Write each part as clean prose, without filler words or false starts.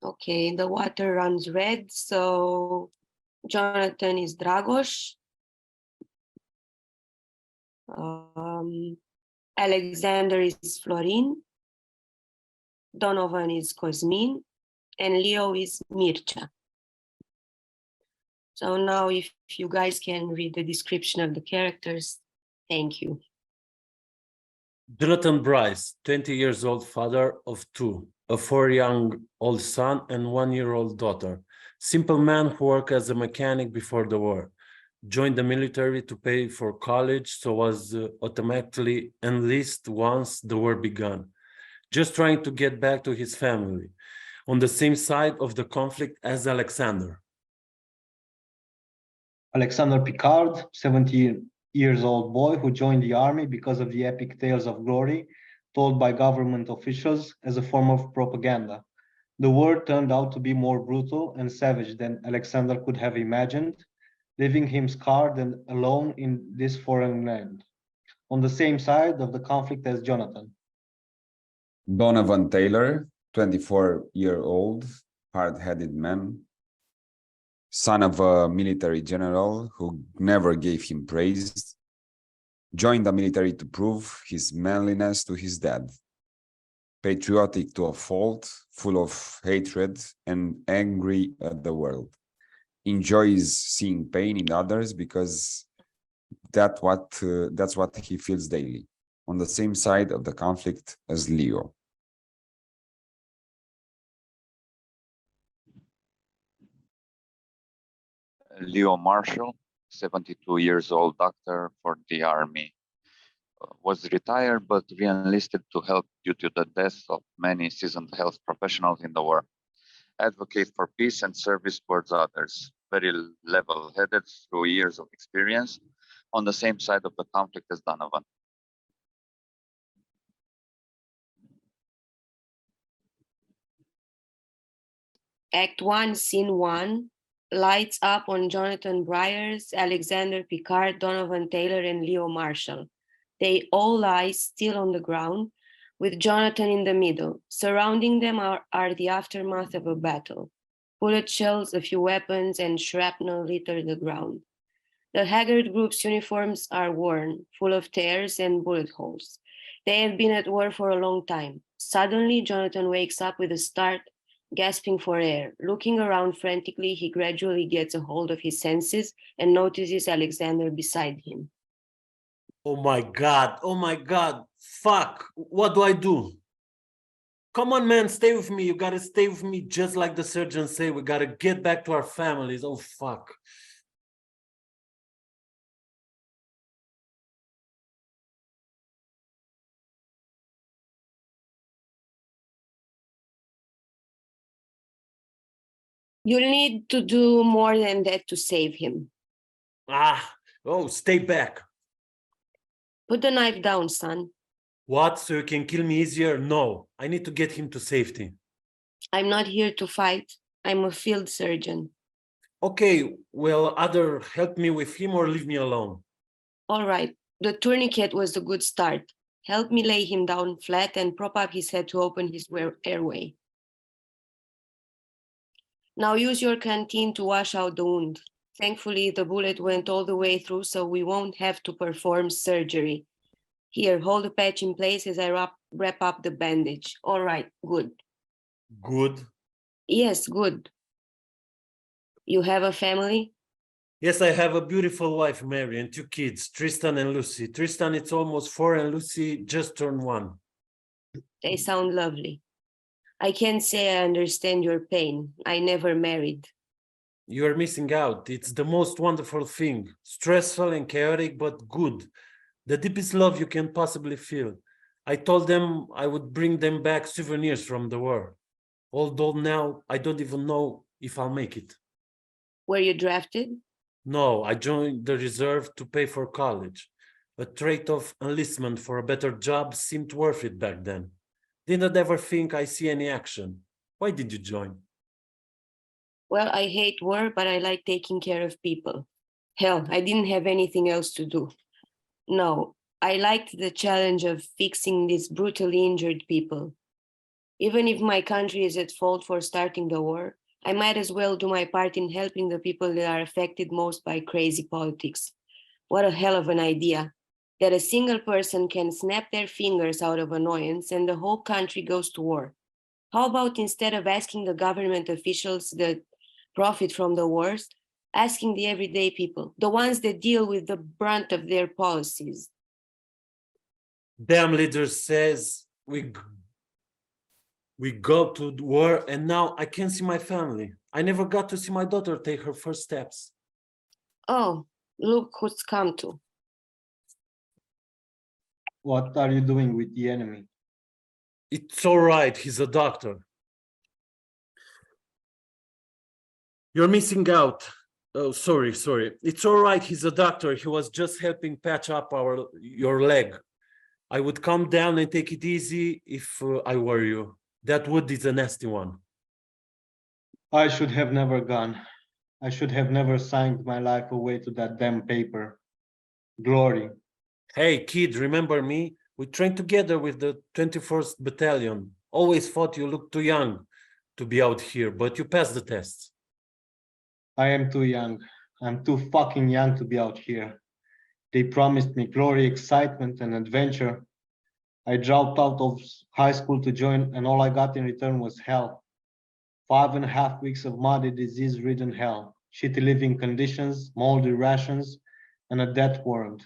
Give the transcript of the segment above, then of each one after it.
Okay, the water runs red, so Jonathan is Dragos. Alexander is Florin. Donovan is Cosmin. And Leo is Mircea. So now if you guys can read the description of the characters, thank you. Jonathan Bryce, 20 years old, father of two, a 4-year-old son and 1-year-old daughter. Simple man who worked as a mechanic before the war. Joined the military to pay for college, so was automatically enlisted once the war began. Just trying to get back to his family, on the same side of the conflict as Alexander. Alexander Picard, 17-year-old boy who joined the army because of the epic tales of glory told by government officials as a form of propaganda. The war turned out to be more brutal and savage than Alexander could have imagined, leaving him scarred and alone in this foreign land, on the same side of the conflict as Jonathan. Donovan Taylor, 24-year-old, hard-headed man, son of a military general who never gave him praise, joined the military to prove his manliness to his dad. Patriotic to a fault, full of hatred and angry at the world. Enjoys seeing pain in others because that's what he feels daily, on the same side of the conflict as Leo. Leo Marshall, 72 years old doctor for the army, was retired but re-enlisted to help due to the death of many seasoned health professionals in the war. Advocate for peace and service towards others, very level-headed through years of experience, on the same side of the conflict as Donovan. Act 1, Scene 1, lights up on Jonathan Bryars, Alexander Picard, Donovan Taylor, and Leo Marshall. They all lie still on the ground, with Jonathan in the middle. Surrounding them are the aftermath of a battle. Bullet shells, a few weapons, and shrapnel litter the ground. The haggard group's uniforms are worn, full of tears and bullet holes. They have been at war for a long time. Suddenly, Jonathan wakes up with a start, gasping for air. Looking around frantically, he gradually gets a hold of his senses and notices Alexander beside him. Oh my God, fuck, what do I do? Come on, man, stay with me, you gotta stay with me, just like the surgeon say, we gotta get back to our families, oh fuck. You'll need to do more than that to save him. Stay back. Put the knife down, son. What, so you can kill me easier? No, I need to get him to safety. I'm not here to fight. I'm a field surgeon. Okay, well, either help me with him or leave me alone. All right, the tourniquet was a good start. Help me lay him down flat and prop up his head to open his airway. Now use your canteen to wash out the wound. Thankfully, the bullet went all the way through, so we won't have to perform surgery. Here, hold the patch in place as I wrap up the bandage. All right, good. Good? Yes, good. You have a family? Yes, I have a beautiful wife, Mary, and 2 kids, Tristan and Lucy. Tristan, it's almost 4, and Lucy just turned 1. They sound lovely. I can't say I understand your pain. I never married. You're missing out. It's the most wonderful thing. Stressful and chaotic, but good. The deepest love you can possibly feel. I told them I would bring them back souvenirs from the war. Although now I don't even know if I'll make it. Were you drafted? No, I joined the reserve to pay for college. A trait of enlistment for a better job seemed worth it back then. Didn't ever think I see any action. Why did you join? Well, I hate war, but I like taking care of people. Hell, I didn't have anything else to do. No, I liked the challenge of fixing these brutally injured people. Even if my country is at fault for starting the war, I might as well do my part in helping the people that are affected most by crazy politics. What a hell of an idea that a single person can snap their fingers out of annoyance and the whole country goes to war. How about instead of asking the government officials that profit from the wars, asking the everyday people, the ones that deal with the brunt of their policies? Damn leader says we go to war and now I can't see my family. I never got to see my daughter take her first steps. Oh, look who's come to. What are you doing with the enemy? It's all right, he's a doctor. You're missing out. Oh, sorry. It's all right, he's a doctor. He was just helping patch up your leg. I would calm down and take it easy if I were you. That wood is a nasty one. I should have never gone. I should have never signed my life away to that damn paper. Glory. Hey, kid, remember me? We trained together with the 21st Battalion. Always thought you looked too young to be out here, but you passed the test. I am too young. I'm too fucking young to be out here. They promised me glory, excitement, and adventure. I dropped out of high school to join, and all I got in return was hell. 5.5 weeks of muddy, disease-ridden hell. Shitty living conditions, moldy rations, and a death warrant.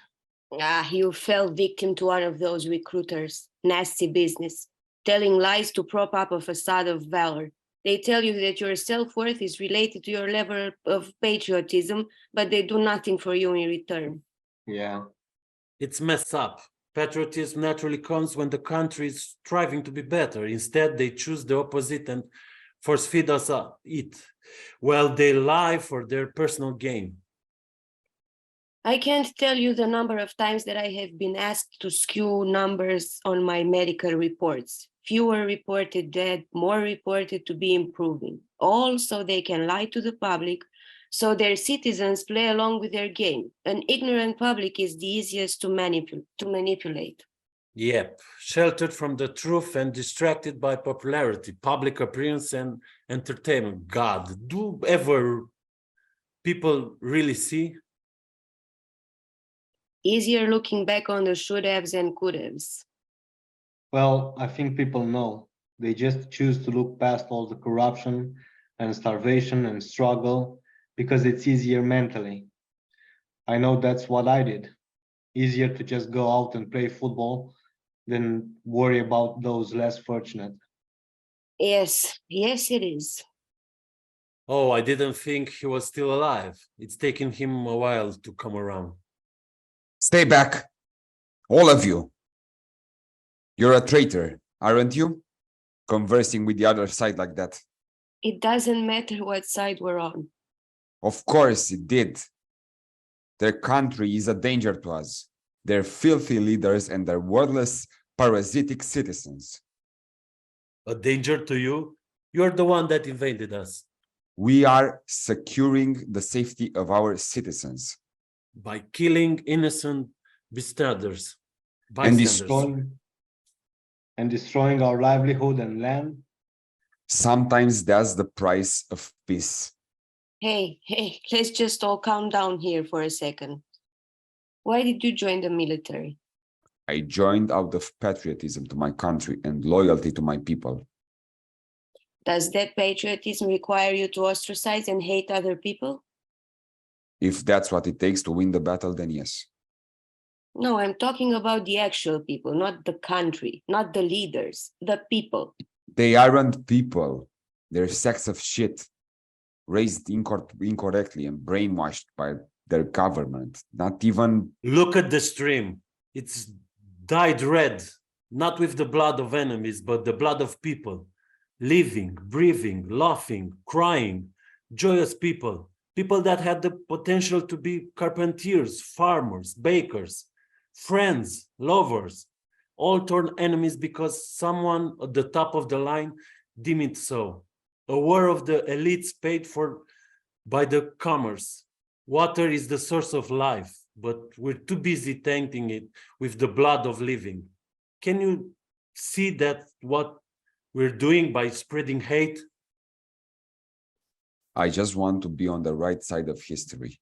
Ah, you fell victim to one of those recruiters. Nasty business. Telling lies to prop up a facade of valor. They tell you that your self-worth is related to your level of patriotism, but they do nothing for you in return. Yeah. It's messed up. Patriotism naturally comes when the country is striving to be better. Instead, they choose the opposite and force feed us it. Well, they lie for their personal gain. I can't tell you the number of times that I have been asked to skew numbers on my medical reports. Fewer reported dead, more reported to be improving. All so they can lie to the public, so their citizens play along with their game. An ignorant public is the easiest to manipulate. Yep, sheltered from the truth and distracted by popularity, public appearance, and entertainment. God, do ever people really see? Easier looking back on the should haves and could haves. Well, I think people know. They just choose to look past all the corruption and starvation and struggle because it's easier mentally. I know that's what I did. Easier to just go out and play football than worry about those less fortunate. Yes, it is. Oh, I didn't think he was still alive. It's taken him a while to come around. Stay back, all of you. You're a traitor, aren't you? Conversing with the other side like that. It doesn't matter what side we're on. Of course it did. Their country is a danger to us. Their filthy leaders and their worthless, parasitic citizens. A danger to you? You're the one that invaded us. We are securing the safety of our citizens. By killing innocent bystanders. And destroying our livelihood and land. Sometimes that's the price of peace. Hey, let's just all calm down here for a second. Why did you join the military? I joined out of patriotism to my country and loyalty to my people. Does that patriotism require you to ostracize and hate other people? If that's what it takes to win the battle, then yes. No, I'm talking about the actual people, not the country, not the leaders, the people. They aren't people. They're sacks of shit, raised incorrectly and brainwashed by their government. Not even... Look at the stream. It's dyed red, not with the blood of enemies, but the blood of people. Living, breathing, laughing, crying, joyous people. People that had the potential to be carpenters, farmers, bakers, friends, lovers, all turned enemies because someone at the top of the line deemed it so. A war of the elites paid for by the commerce. Water is the source of life, but we're too busy tainting it with the blood of living. Can you see that what we're doing by spreading hate? I just want to be on the right side of history.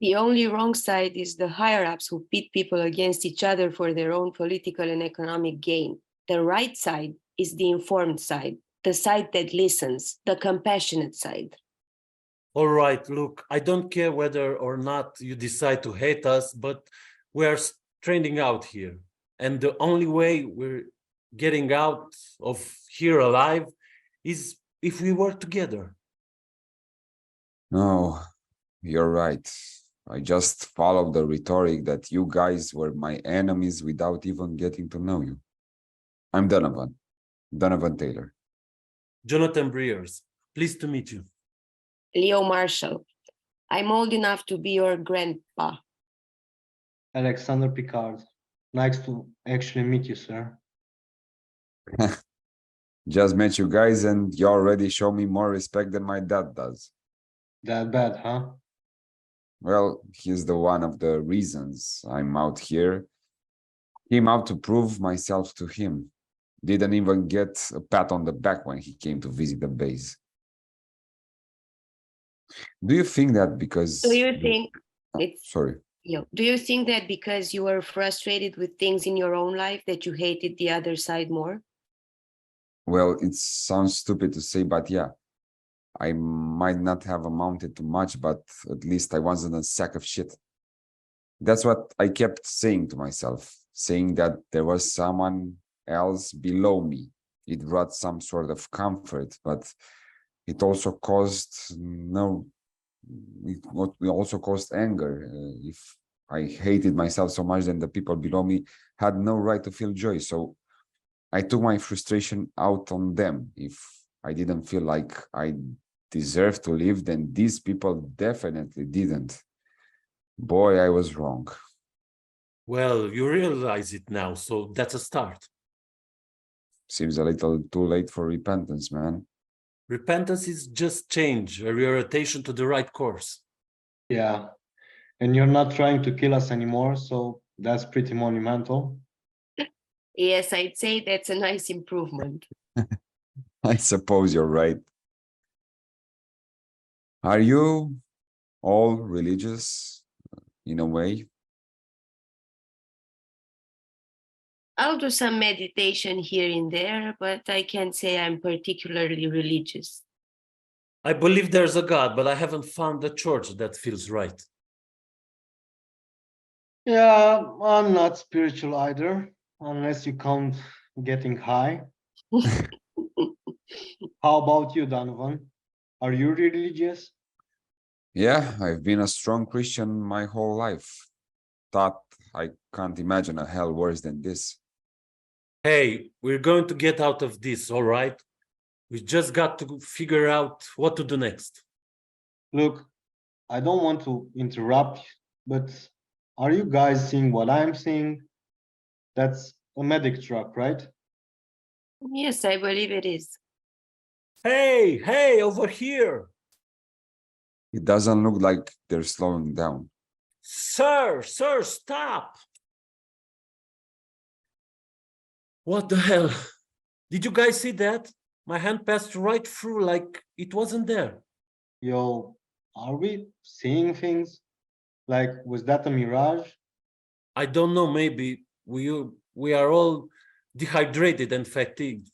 The only wrong side is the higher-ups who pit people against each other for their own political and economic gain. The right side is the informed side, the side that listens, the compassionate side. All right, look, I don't care whether or not you decide to hate us, but we are stranding out here. And the only way we're getting out of here alive is if we work together. No, you're right. I just followed the rhetoric that you guys were my enemies without even getting to know you. I'm Donovan Taylor. Jonathan Breers, pleased to meet you. Leo Marshall, I'm old enough to be your grandpa. Alexander Picard. Nice to actually meet you, sir. Just met you guys and you already show me more respect than my dad does. That bad, huh? Well, he's the one of the reasons I'm out here. Came out to prove myself to him. Didn't even get a pat on the back when he came to visit the base. Do you think that because... Do you think it's... Sorry. Do you think that because you were frustrated with things in your own life that you hated the other side more? Well, it sounds stupid to say, but yeah. I might not have amounted to much, but at least I wasn't a sack of shit. That's what I kept saying to myself, saying that there was someone else below me. It brought some sort of comfort, but it also caused anger. If I hated myself so much, then the people below me had no right to feel joy. So I took my frustration out on them. If I didn't feel like I deserved to live, then these people definitely didn't. Boy, I was wrong. Well, you realize it now, so that's a start. Seems a little too late for repentance, man. Repentance is just change, a reorientation to the right course. Yeah. And you're not trying to kill us anymore, so that's pretty monumental. Yes, I'd say that's a nice improvement. I suppose you're right. Are you all religious in a way? I'll do some meditation here and there, but I can't say I'm particularly religious. I believe there's a God, but I haven't found a church that feels right. Yeah, I'm not spiritual either, unless you count getting high. How about you, Donovan? Are you religious? Yeah, I've been a strong Christian my whole life. Thought I can't imagine a hell worse than this. Hey, we're going to get out of this, all right? We just got to figure out what to do next. Look, I don't want to interrupt, but are you guys seeing what I'm seeing? That's a medic truck, right? Yes, I believe it is. Hey, over here. It doesn't look like they're slowing down. Sir, stop. What the hell? Did you guys see that? My hand passed right through like it wasn't there. Yo, are we seeing things? Like, was that a mirage? I don't know, maybe we are all dehydrated and fatigued.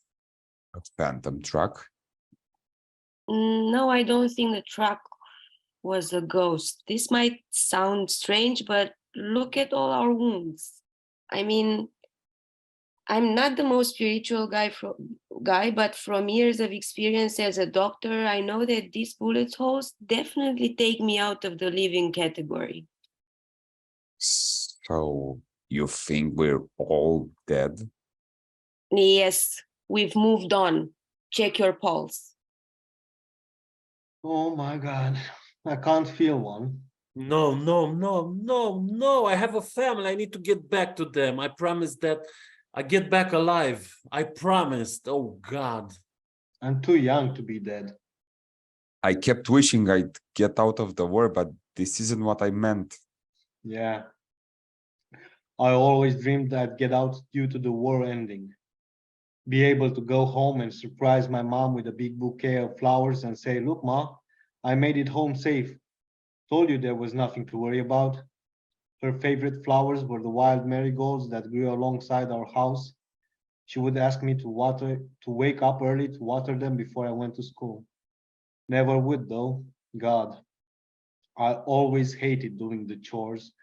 A phantom truck? No, I don't think the truck was a ghost. This might sound strange, but look at all our wounds. I mean, I'm not the most spiritual guy, but from years of experience as a doctor, I know that these bullet holes definitely take me out of the living category. So you think we're all dead? Yes, we've moved on. Check your pulse. Oh my God, I can't feel one. No. I have a family. I need to get back to them. I promised that I get back alive. I promised. Oh, God. I'm too young to be dead. I kept wishing I'd get out of the war, but this isn't what I meant. Yeah. I always dreamed I'd get out due to the war ending. Be able to go home and surprise my mom with a big bouquet of flowers and say, "Look, Ma, I made it home safe. Told you there was nothing to worry about." Her favorite flowers were the wild marigolds that grew alongside our house. She would ask me to wake up early to water them before I went to school. Never would though. God, I always hated doing the chores.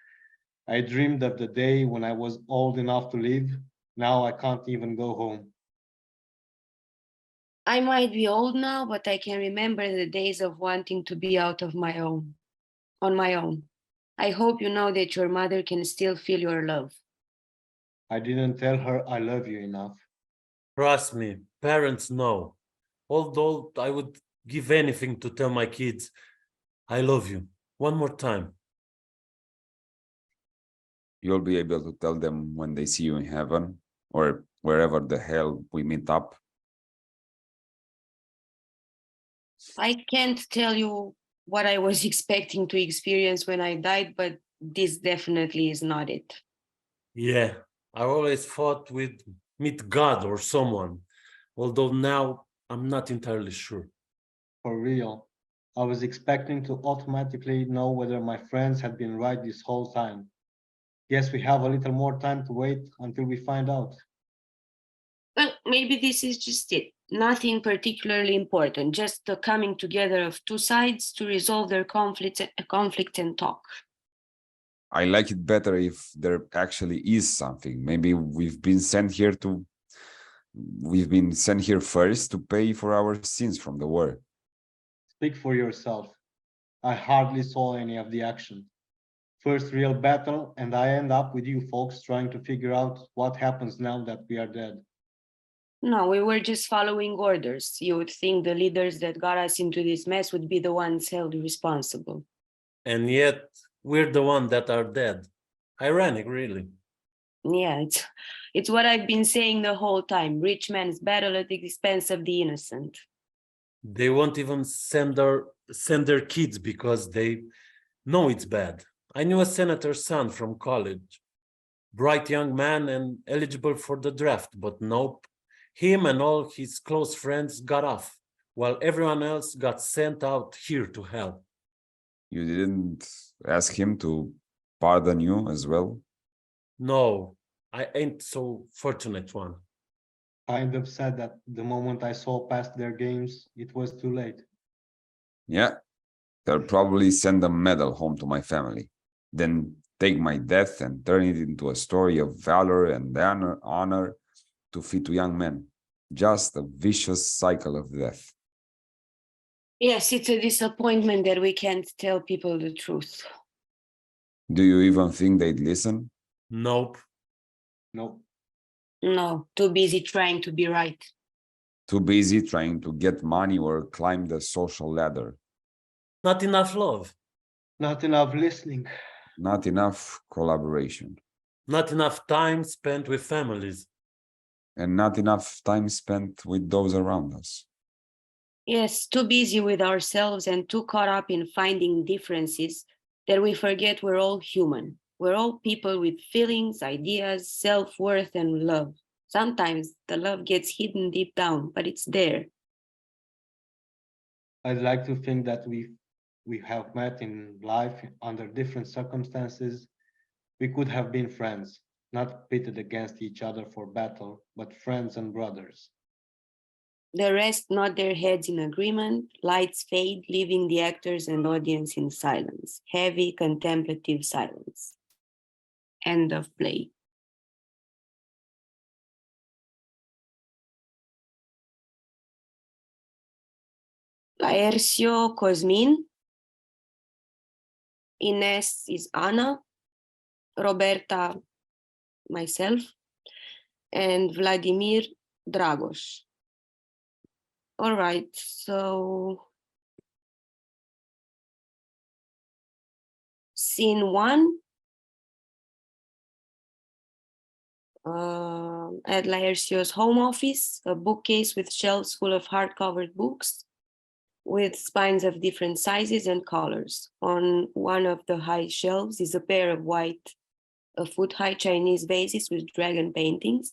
I dreamed of the day when I was old enough to leave. Now I can't even go home. I might be old now, but I can remember the days of wanting to be out of on my own. I hope you know that your mother can still feel your love. I didn't tell her I love you enough. Trust me, parents know. Although I would give anything to tell my kids, I love you. One more time. You'll be able to tell them when they see you in heaven or wherever the hell we meet up. I can't tell you what I was expecting to experience when I died, but this definitely is not it. Yeah, I always thought we'd meet God or someone, although now I'm not entirely sure. For real. I was expecting to automatically know whether my friends had been right this whole time. Guess we have a little more time to wait until we find out. Well, maybe this is just it. Nothing particularly important, just the coming together of two sides to resolve their conflict and talk. I like it better if there actually is something. Maybe we've been sent here first to pay for our sins from the war. Speak for yourself. I hardly saw any of the action. First real battle, and I end up with you folks trying to figure out what happens now that we are dead. No, we were just following orders. You would think the leaders that got us into this mess would be the ones held responsible. And yet, we're the ones that are dead. Ironic, really. Yeah, it's what I've been saying the whole time. Rich men's battle at the expense of the innocent. They won't even send their kids because they know it's bad. I knew a senator's son from college, bright young man and eligible for the draft, but nope. Him and all his close friends got off, while everyone else got sent out here to hell. You didn't ask him to pardon you as well? No, I ain't so fortunate one. Kind of sad that the moment I saw past their games, it was too late. Yeah, they'll probably send a medal home to my family, then take my death and turn it into a story of valor and honor to feed to young men. Just a vicious cycle of death. Yes, it's a disappointment that we can't tell people the truth. Do you even think they'd listen? Nope. No, No, too busy trying to be right. Too busy trying to get money or climb the social ladder. Not enough love. not enough listening. Not enough collaboration. Not enough time spent with families. And not enough time spent with those around us. Yes, too busy with ourselves and too caught up in finding differences that we forget we're all human. We're all people with feelings, ideas, self-worth, and love. Sometimes the love gets hidden deep down, but it's there. I'd like to think that we have met in life under different circumstances. We could have been friends, not pitted against each other for battle, but friends and brothers. The rest nod their heads in agreement, lights fade, leaving the actors and audience in silence. Heavy, contemplative silence. End of play. Laercio Cosmin. Ines is Anna. Roberta, myself. And Vladimir Dragos. All right, so scene one, at Laercio's home office, a bookcase with shelves full of hard-covered books with spines of different sizes and colors. On one of the high shelves is a pair of white a foot-high Chinese vases with dragon paintings,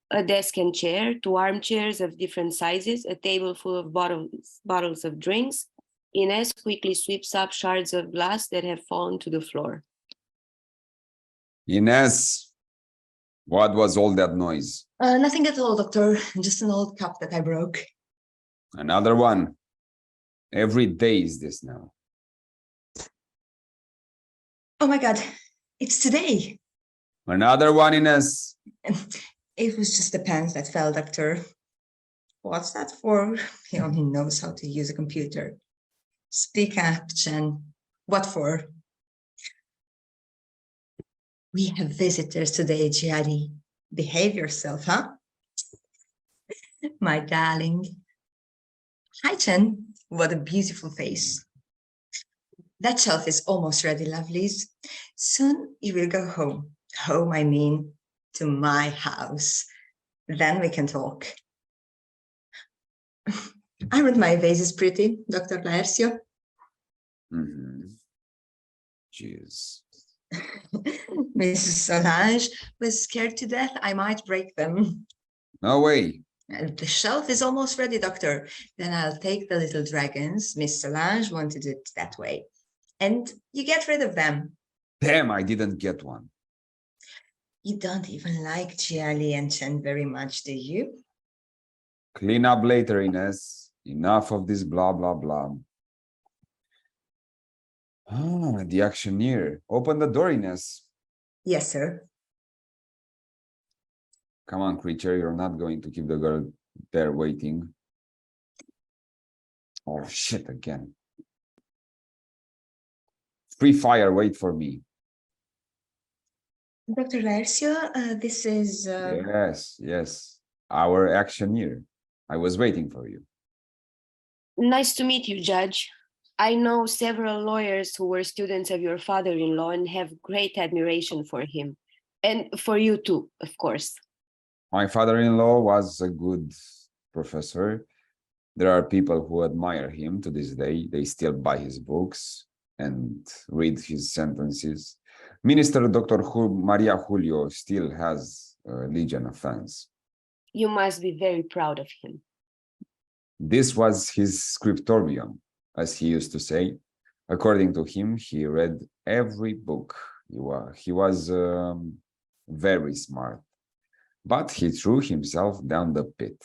a desk and chair, 2 armchairs of different sizes, a table full of bottles of drinks. Ines quickly sweeps up shards of glass that have fallen to the floor. Ines, what was all that noise? Nothing at all, doctor. Just an old cup that I broke. Another one. Every day is this now. Oh my God, it's today. Another one, Ines. It was just the pens that fell, doctor. What's that for? He only knows how to use a computer. Speak up, Chen. What for? We have visitors today, Gianni. Behave yourself, huh? My darling. Hi, Chen. What a beautiful face. That shelf is almost ready, lovelies. Soon you will go home. Home, I mean, to my house. Then we can talk. Aren't my vases pretty, Dr. Laercio? Jeez. Mrs. Solange was scared to death I might break them. No way. The shelf is almost ready, doctor. Then I'll take the little dragons. Miss Solange wanted it that way. And you get rid of them. Damn, I didn't get one. You don't even like Gialli and Chen very much, do you? Clean up later, Ines. Enough of this blah, blah, blah. Ah, the auctioneer. Open the door, Ines. Yes, sir. Come on, creature. You're not going to keep the girl there waiting. Oh, shit, again. Free fire, wait for me. Dr. Laercio, this is... Yes. Our auctioneer. I was waiting for you. Nice to meet you, Judge. I know several lawyers who were students of your father-in-law and have great admiration for him. And for you too, of course. My father-in-law was a good professor. There are people who admire him to this day. They still buy his books and read his sentences. Minister Dr. Maria Julio still has a legion of fans. You must be very proud of him. This was his scriptorium, as he used to say. According to him, he read every book. He was very smart, but he threw himself down the pit.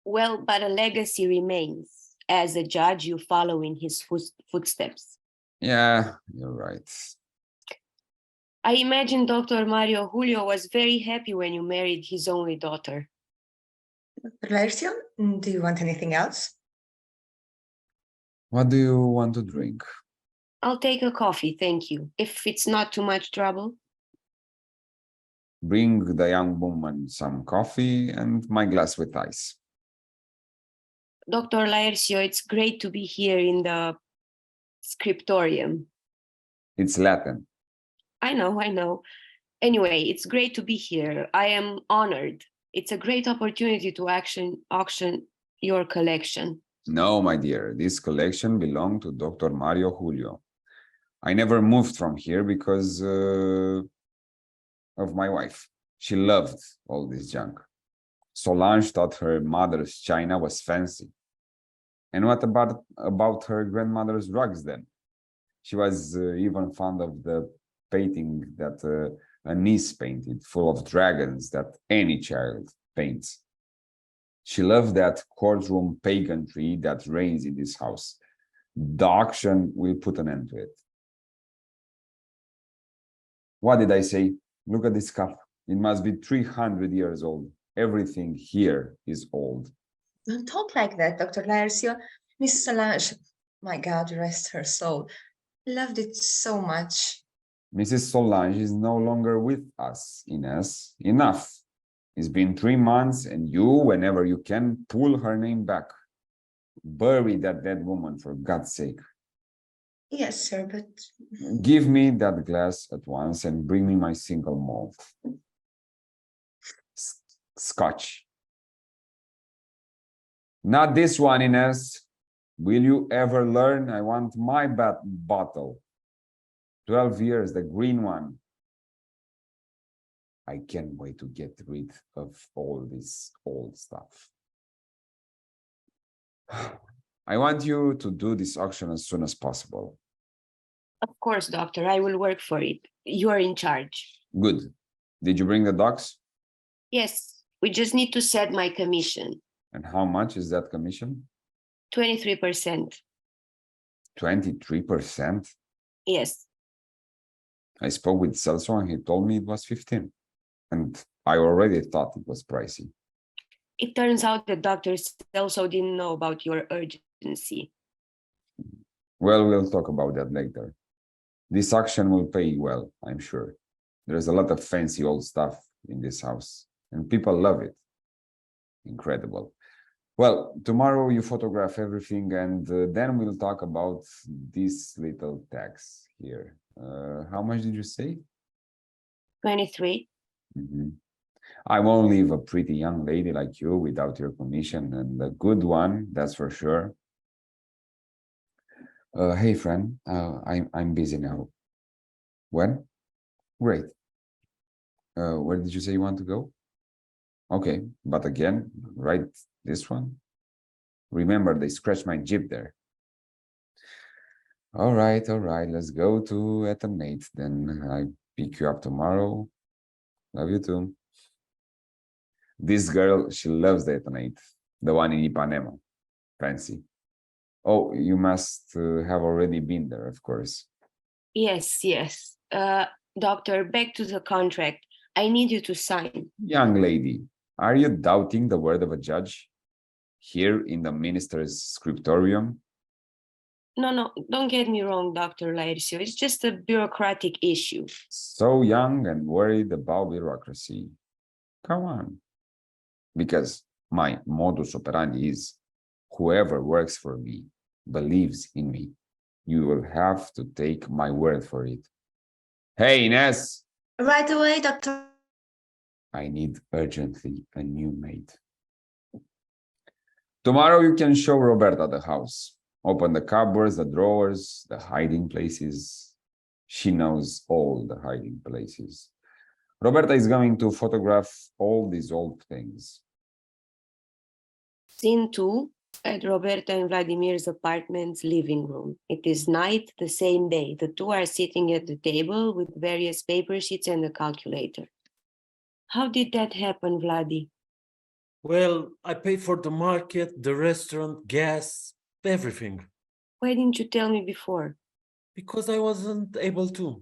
Well, but a legacy remains. As a judge, you follow in his footsteps. Yeah, you're right. I imagine Dr. Mario Julio was very happy when you married his only daughter. Dr. Laercio, do you want anything else? What do you want to drink? I'll take a coffee, thank you, if it's not too much trouble. Bring the young woman some coffee and my glass with ice. Dr. Laercio, it's great to be here in the scriptorium. It's Latin. I know. Anyway, it's great to be here. I am honored. It's a great opportunity to auction your collection. No, my dear, this collection belonged to Dr. Mario Julio. I never moved from here because of my wife. She loved all this junk. Solange thought her mother's china was fancy. And what about her grandmother's rugs then? She was even fond of the painting that a niece painted, full of dragons that any child paints. She loved that courtroom pageantry that reigns in this house. The auction will put an end to it. What did I say? Look at this cup. It must be 300 years old. Everything here is old. Don't talk like that, Dr. Laercio. Miss Solange, my God, rest her soul, loved it so much. Mrs. Solange is no longer with us, Ines. Enough. It's been 3 months, and you, whenever you can, pull her name back. Bury that dead woman, for God's sake. Yes, sir, but... Give me that glass at once and bring me my single malt. Scotch. Not this one, Ines. Will you ever learn? I want my bottle. 12 years, the green one. I can't wait to get rid of all this old stuff. I want you to do this auction as soon as possible. Of course, doctor, I will work for it. You are in charge. Good. Did you bring the docs? Yes, we just need to set my commission. And how much is that commission? 23%. 23%? Yes. I spoke with Celso and he told me it was 15. And I already thought it was pricey. It turns out the doctors also didn't know about your urgency. Well, we'll talk about that later. This auction will pay well, I'm sure. There's a lot of fancy old stuff in this house, and people love it. Incredible. Well, tomorrow you photograph everything, and then we'll talk about this little tax here. How much did you say? 23. I won't leave a pretty young lady like you without your commission, and a good one, that's for sure. Hey, friend, I'm busy now. When? Great. Where did you say you want to go? Okay, but again, right this one? Remember, they scratched my Jeep there. All right, let's go to Eternate. Then I pick you up tomorrow. Love you too. This girl, she loves the Eternate, the one in Ipanema. Fancy. Oh, you must have already been there, of course. Yes. Doctor, back to the contract. I need you to sign. Young lady, are you doubting the word of a judge? Here in the minister's scriptorium? No, don't get me wrong, Dr. Laercio. It's just a bureaucratic issue. So young and worried about bureaucracy. Come on. Because my modus operandi is, whoever works for me, believes in me, you will have to take my word for it. Hey, Ines! Right away, doctor. I need urgently a new maid. Tomorrow you can show Roberta the house. Open the cupboards, the drawers, the hiding places. She knows all the hiding places. Roberta is going to photograph all these old things. Scene 2 at Roberta and Vladimir's apartment's living room. It is night, the same day. The two are sitting at the table with various paper sheets and a calculator. How did that happen, Vladi? Well, I paid for the market, the restaurant, gas, everything. Why didn't you tell me before? Because I wasn't able to.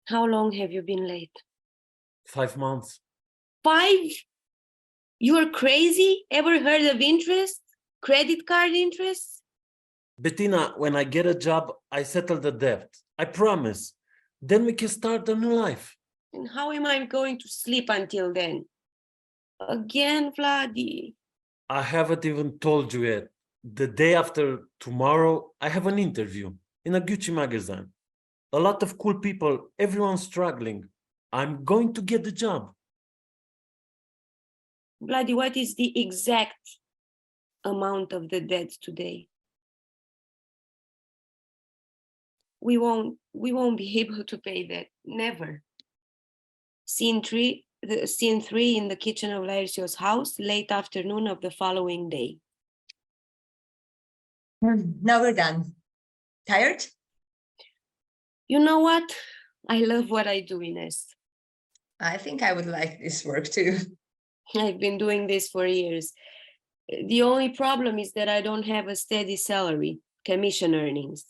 How long have you been late? 5 months. 5? You are crazy? Ever heard of interest? Credit card interest? Bettina, when I get a job, I settle the debt. I promise. Then we can start a new life. And how am I going to sleep until then? Again, Vladi. I haven't even told you yet. The day after tomorrow, I have an interview in a Gucci magazine. A lot of cool people, everyone's struggling. I'm going to get the job. Vladi, what is the exact amount of the debt today? We won't be able to pay that. Never. Scene 3 in the kitchen of Laercio's house, late afternoon of the following day. Now we're done. Tired? You know what? I love what I do, Ines. I think I would like this work too. I've been doing this for years. The only problem is that I don't have a steady salary, commission earnings.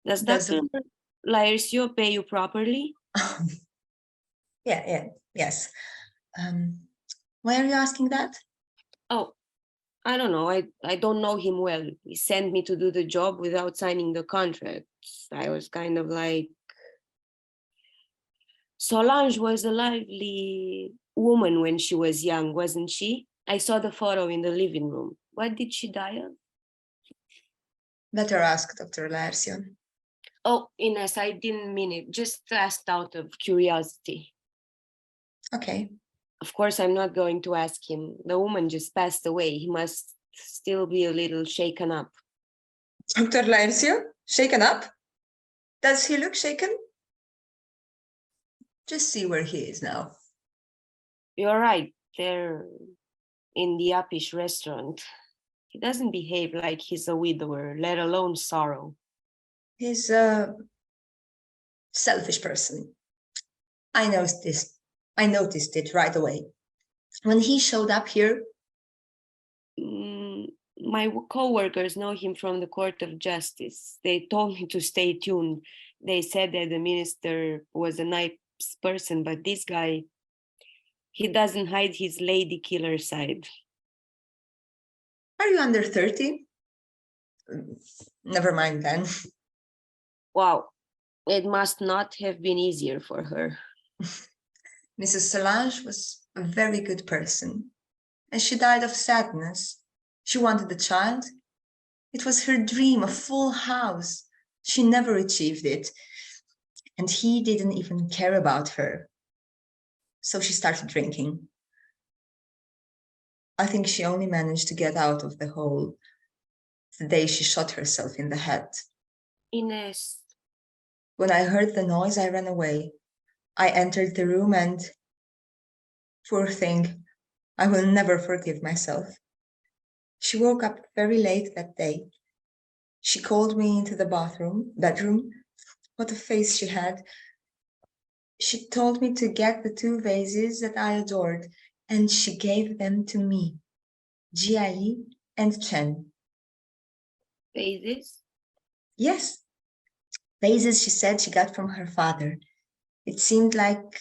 Does Dr. Laercio pay you properly? Yes. Why are you asking that? Oh, I don't know. I don't know him well. He sent me to do the job without signing the contract. I was kind of like... Solange was a lively woman when she was young, wasn't she? I saw the photo in the living room. What did she die of? Better ask Dr. Laercio. Oh, Ines, I didn't mean it. Just asked out of curiosity. Okay. Of course, I'm not going to ask him. The woman just passed away. He must still be a little shaken up. Dr. Laercio? Shaken up? Does he look shaken? Just see where he is now. You're right, they're in the uppish restaurant. He doesn't behave like he's a widower, let alone sorrow. He's a selfish person. I noticed it right away. When he showed up here, My co-workers know him from the Court of Justice. They told me to stay tuned. They said that the minister was a nice person, but this guy, he doesn't hide his lady killer side. are you under 30? Never mind then. Wow, it must not have been easier for her. Mrs. Solange was a very good person, and she died of sadness. She wanted a child. It was her dream, a full house. She never achieved it, and he didn't even care about her. So she started drinking. I think she only managed to get out of the hole the day she shot herself in the head. Ines, When I heard the noise, I ran away. I entered the room and, poor thing, I will never forgive myself. She woke up very late that day. She called me into the bedroom. What a face she had. She told me to get the 2 vases that I adored, and she gave them to me, Jiali and Chen. vases? Yes, vases she said she got from her father. It seemed like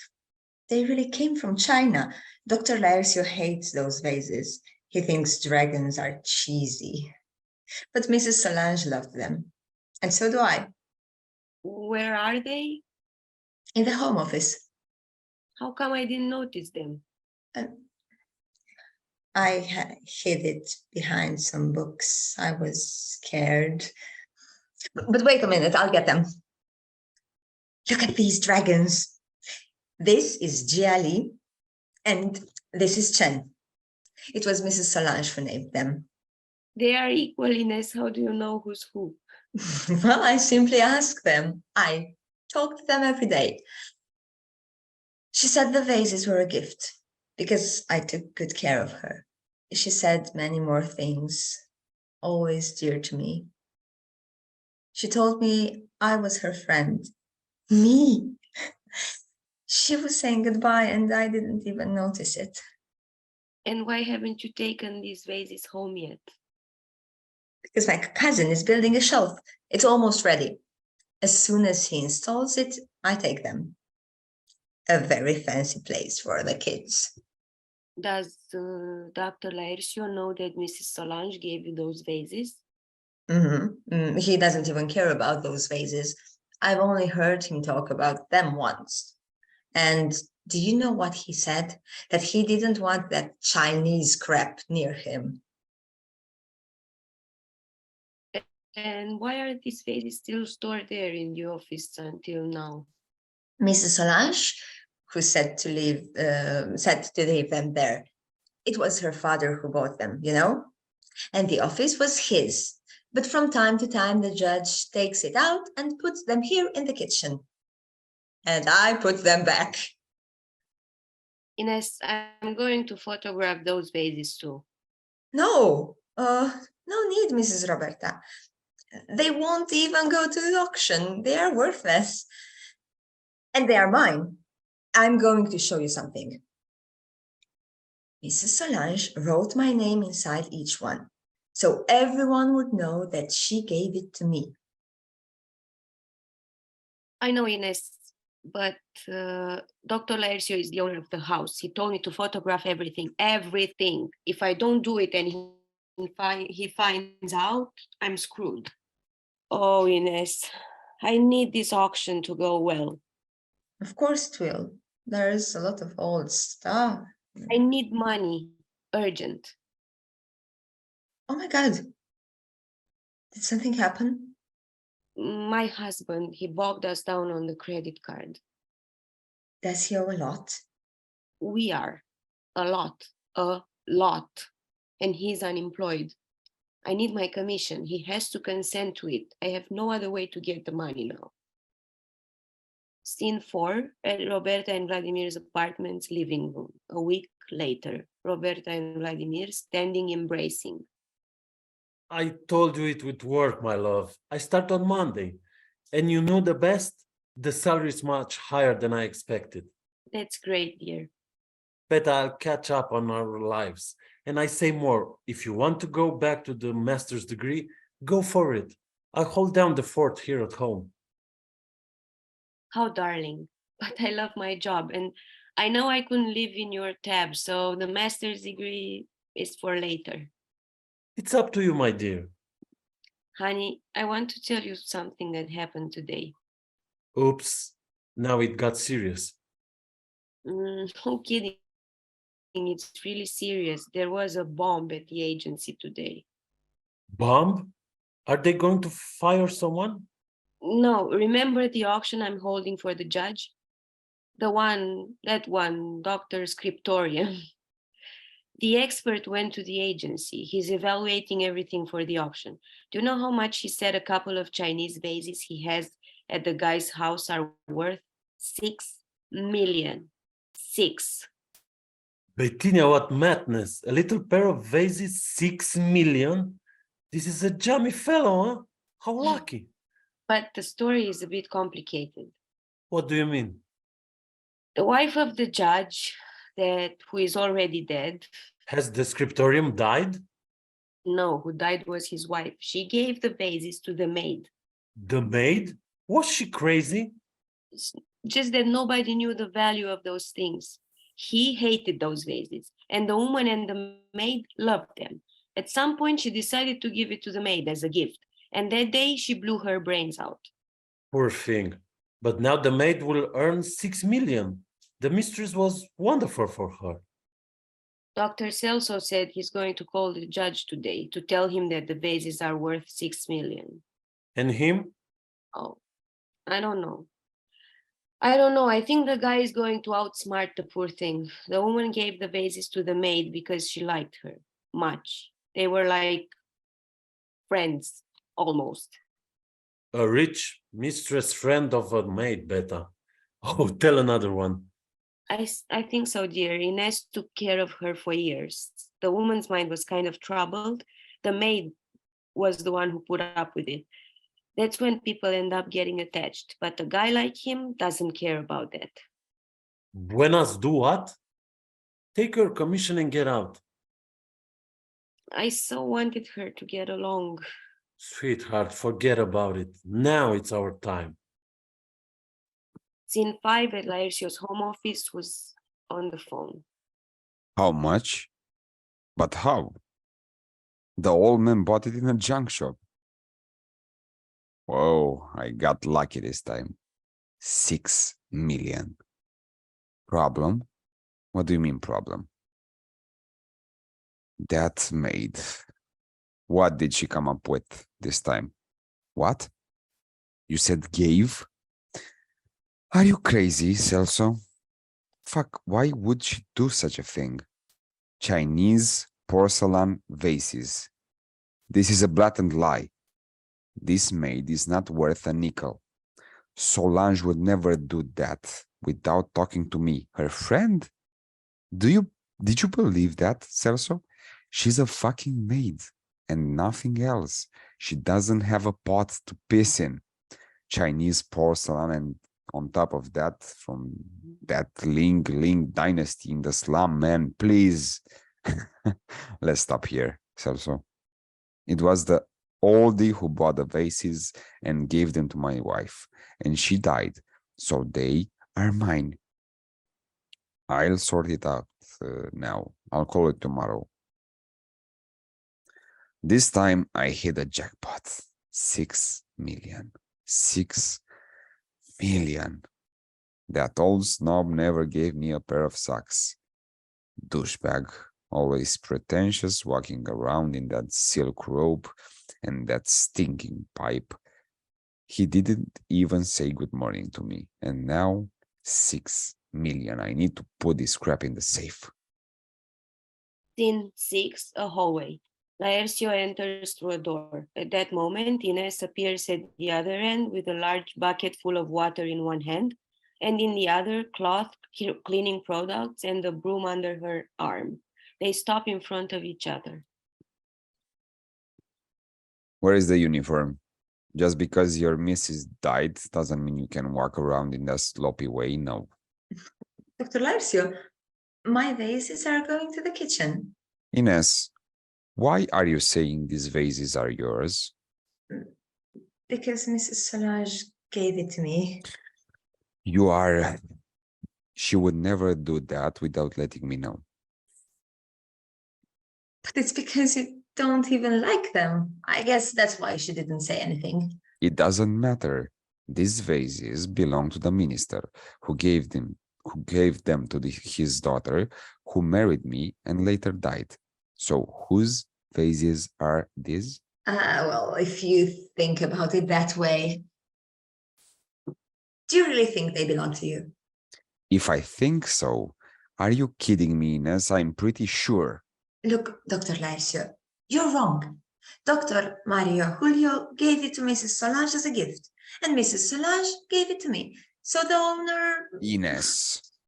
they really came from China. Dr. Laercio hates those vases. He thinks dragons are cheesy. But Mrs. Solange loved them, and so do I. Where are they? In the home office. How come I didn't notice them? I hid it behind some books. I was scared. But wait a minute, I'll get them. Look at these dragons. This is Jiali, and this is Chen. It was Mrs. Solange who named them. They are equal, Ines. How do you know who's who? Well, I simply ask them. I talk to them every day. She said the vases were a gift because I took good care of her. She said many more things, always dear to me. She told me I was her friend. Me? She was saying goodbye and I didn't even notice it. And why haven't you taken these vases home yet? Because my cousin is building a shelf. It's almost ready. As soon as he installs it, I take them. A very fancy place for the kids. Does Dr. Laercio know that Mrs. Solange gave you those vases? He doesn't even care about those vases. I've only heard him talk about them once. And do you know what he said? That he didn't want that Chinese crap near him. And why are these vases still stored there in the office until now? Mrs. Solange, who said to leave them there. It was her father who bought them, you know? And the office was his. But from time to time, the judge takes it out and puts them here in the kitchen. And I put them back. Ines, I'm going to photograph those vases too. No need, Mrs. Roberta. They won't even go to the auction. They are worthless. And they are mine. I'm going to show you something. Mrs. Solange wrote my name inside each one, so everyone would know that she gave it to me. I know, Ines, but Dr. Laercio is the owner of the house. He told me to photograph everything. If I don't do it and he finds out, I'm screwed. Oh, Ines, I need this auction to go well. Of course it will. There's a lot of old stuff. I need money, urgent. Oh my God. Did something happen? My husband, he bogged us down on the credit card. Does he owe a lot? We are. A lot. And he's unemployed. I need my commission. He has to consent to it. I have no other way to get the money now. Scene 4, at Roberta and Vladimir's apartment's living room. A week later, Roberta and Vladimir standing embracing. I told you it would work, my love. I start on Monday. And you know the best? The salary is much higher than I expected. That's great, dear. But I'll catch up on our lives. And I say more, if you want to go back to the master's degree, go for it. I'll hold down the fort here at home. How darling. But I love my job and I know I couldn't live in your tab, so the master's degree is for later. It's up to you, my dear. Honey, I want to tell you something that happened today. Oops, now it got serious. No kidding. It's really serious. There was a bomb at the agency today. Bomb? Are they going to fire someone? No, remember the auction I'm holding for the judge? That one, Dr. Scriptorium. The expert went to the agency. He's evaluating everything for the auction. Do you know how much he said a couple of Chinese vases he has at the guy's house are worth? 6 million. 6. Bettina, what madness. A little pair of vases, 6 million? This is a jammy fellow, huh? How lucky. But the story is a bit complicated. What do you mean? The wife of the judge, who is already dead. Has the scriptorium died? No, who died was his wife. She gave the vases to the maid. The maid? Was she crazy? It's just that nobody knew the value of those things. He hated those vases, and the woman and the maid loved them. At some point, she decided to give it to the maid as a gift, and that day she blew her brains out. Poor thing. But now the maid will earn 6 million. The mistress was wonderful for her. Dr. Celso said he's going to call the judge today to tell him that the vases are worth 6 million. And him? Oh, I don't know. I think the guy is going to outsmart the poor thing. The woman gave the vases to the maid because she liked her much. They were like friends, almost. A rich mistress friend of a maid, Beta. Oh, tell another one. I think so, dear. Ines took care of her for years. The woman's mind was kind of troubled. The maid was the one who put up with it. That's when people end up getting attached. But a guy like him doesn't care about that. Buenas do what? Take your commission and get out. I so wanted her to get along. Sweetheart, forget about it. Now it's our time. Scene 5 at Laercio's home office was on the phone. How much? But how? The old man bought it in a junk shop. Whoa, I got lucky this time. 6 million. Problem? What do you mean problem? That maid. What did she come up with this time? What? You said gave? Are you crazy, Celso? Fuck, why would she do such a thing? Chinese porcelain vases. This is a blatant lie. This maid is not worth a nickel. Solange would never do that without talking to me, her friend. Did you believe that, Celso? She's a fucking maid and nothing else. She doesn't have a pot to piss in. Chinese porcelain, and on top of that, from that Ling dynasty in the slum, man, please. Let's stop here, Celso. It was the oldie who bought the vases and gave them to my wife, and she died, so they are mine. I'll sort it out now. I'll call it tomorrow. This time I hit a jackpot. 6 million. 6 million. That old snob never gave me a pair of socks. Douchebag, always pretentious, walking around in that silk robe and that stinking pipe. He didn't even say good morning to me. And now 6 million. I need to put this crap in the safe. Scene 6, a hallway. Laercio enters through a door. At that moment, Ines appears at the other end with a large bucket full of water in one hand and in the other, cloth cleaning products and a broom under her arm. They stop in front of each other. Where is the uniform? Just because your missus died doesn't mean you can walk around in that sloppy way, no. Dr. Larcio, my vases are going to the kitchen. Ines, why are you saying these vases are yours? Because Mrs. Solange gave it to me. You are... She would never do that without letting me know. But it's because you don't even like them. I guess that's why she didn't say anything. It doesn't matter. These vases belong to the minister who gave them to his daughter, who married me and later died. So whose vases are these? Well, if you think about it that way, do you really think they belong to you? If I think so, are you kidding me, Ines? I'm pretty sure. Look, Dr. Larcio, you're wrong. Dr. Mario Julio gave it to Mrs. Solange as a gift, and Mrs. Solange gave it to me. So the owner...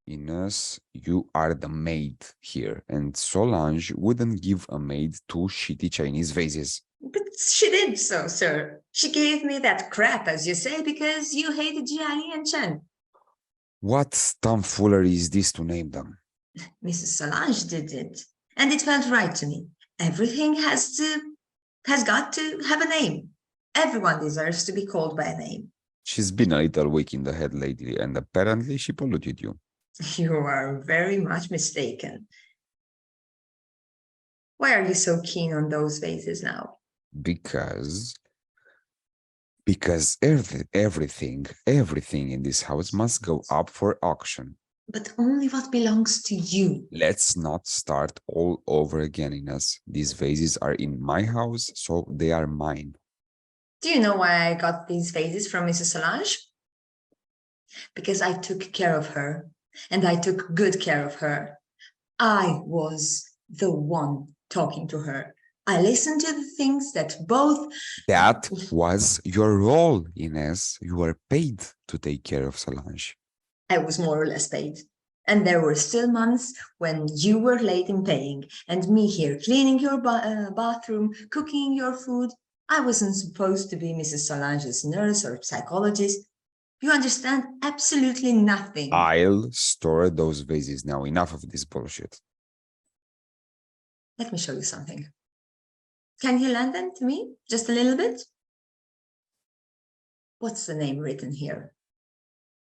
Ines, you are the maid here, and Solange wouldn't give a maid two shitty Chinese vases. But she did so, sir. She gave me that crap, as you say, because you hated Gianni and Chen. What tomfoolery is this to name them? Mrs. Solange did it, and it felt right to me. Everything has got to have a name. Everyone deserves to be called by a name. She's been a little weak in the head lately, and apparently she polluted you. You are very much mistaken. Why are you so keen on those vases now? Because everything in this house must go up for auction. But only what belongs to you. Let's not start all over again, Ines. These vases are in my house, so they are mine. Do you know why I got these vases from Mrs. Solange? Because I took care of her, and I took good care of her. I was the one talking to her. I listened to the things that both... That was your role, Ines. You were paid to take care of Solange. I was more or less paid. And there were still months when you were late in paying, and me here cleaning your bathroom, cooking your food. I wasn't supposed to be Mrs. Solange's nurse or psychologist. You understand absolutely nothing. I'll store those vases now. Enough of this bullshit. Let me show you something. Can you lend them to me? Just a little bit? What's the name written here?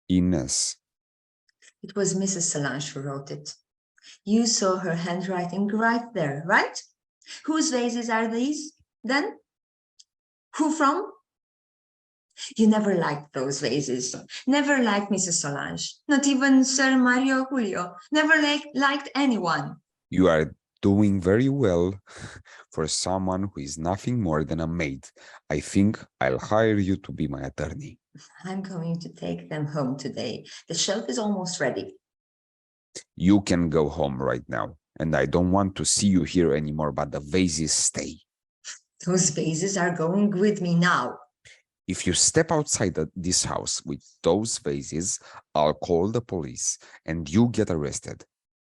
Ines. It was Mrs. Solange who wrote it. You saw her handwriting right there, right? Whose vases are these, then? Who from? You never liked those vases. Never liked Mrs. Solange. Not even Sir Mario Julio. Never liked anyone. You are doing very well for someone who is nothing more than a maid. I think I'll hire you to be my attorney. I'm going to take them home today. The shelf is almost ready. You can go home right now, and I don't want to see you here anymore, but the vases stay. Those vases are going with me now. If you step outside this house with those vases, I'll call the police and you get arrested.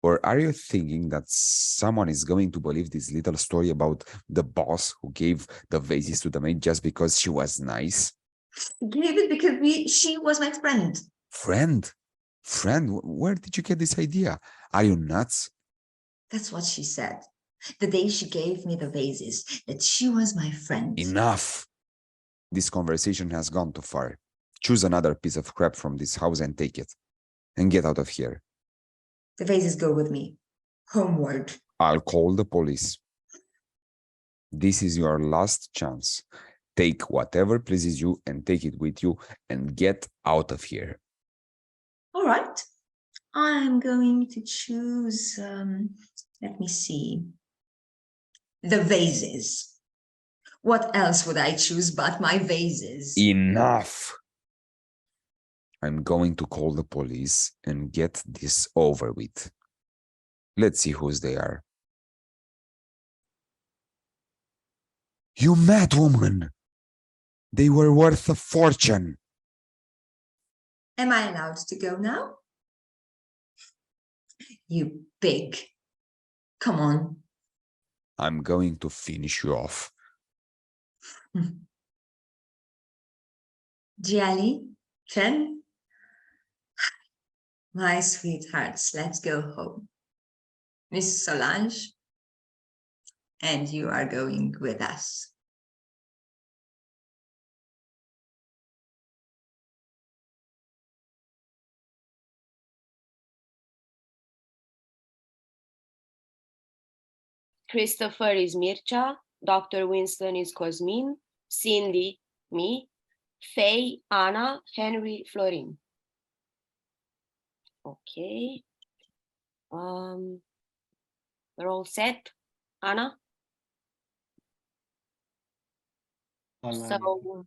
Or are you thinking that someone is going to believe this little story about the boss who gave the vases to the maid just because she was nice? Gave it because she was my friend. Friend? Where did you get this idea? Are you nuts? That's what she said. The day she gave me the vases, that she was my friend. Enough. This conversation has gone too far. Choose another piece of crap from this house and take it. And get out of here. The vases go with me. Homeward. I'll call the police. This is your last chance. Take whatever pleases you and take it with you and get out of here. All right. I'm going to choose, let me see. The vases. What else would I choose but my vases? Enough! I'm going to call the police and get this over with. Let's see whose they are. You mad woman! They were worth a fortune. Am I allowed to go now? You pig. Come on. I'm going to finish you off. Jelly, Chen, my sweethearts, let's go home. Miss Solange, and you are going with us. Christopher is Mircea, Dr. Winston is Cosmin, Cindy, me, Faye, Anna, Henry, Florin. Okay. We're all set, Anna? So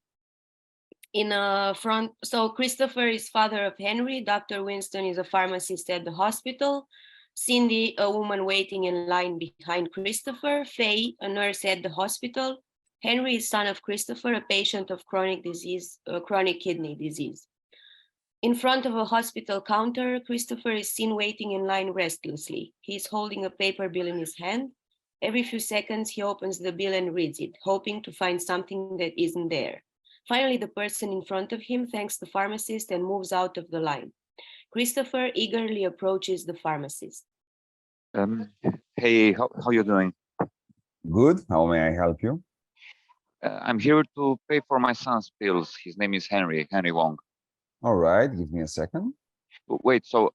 so Christopher is father of Henry, Dr. Winston is a pharmacist at the hospital, Cindy, a woman waiting in line behind Christopher, Faye, a nurse at the hospital, Henry is son of Christopher, a patient of chronic kidney disease. In front of a hospital counter, Christopher is seen waiting in line restlessly. He is holding a paper bill in his hand. Every few seconds, he opens the bill and reads it, hoping to find something that isn't there. Finally, the person in front of him thanks the pharmacist and moves out of the line. Christopher eagerly approaches the pharmacist. Hey, how you doing? Good. How may I help you? I'm here to pay for my son's pills. His name is Henry Wong. All right. Give me a second. Wait, so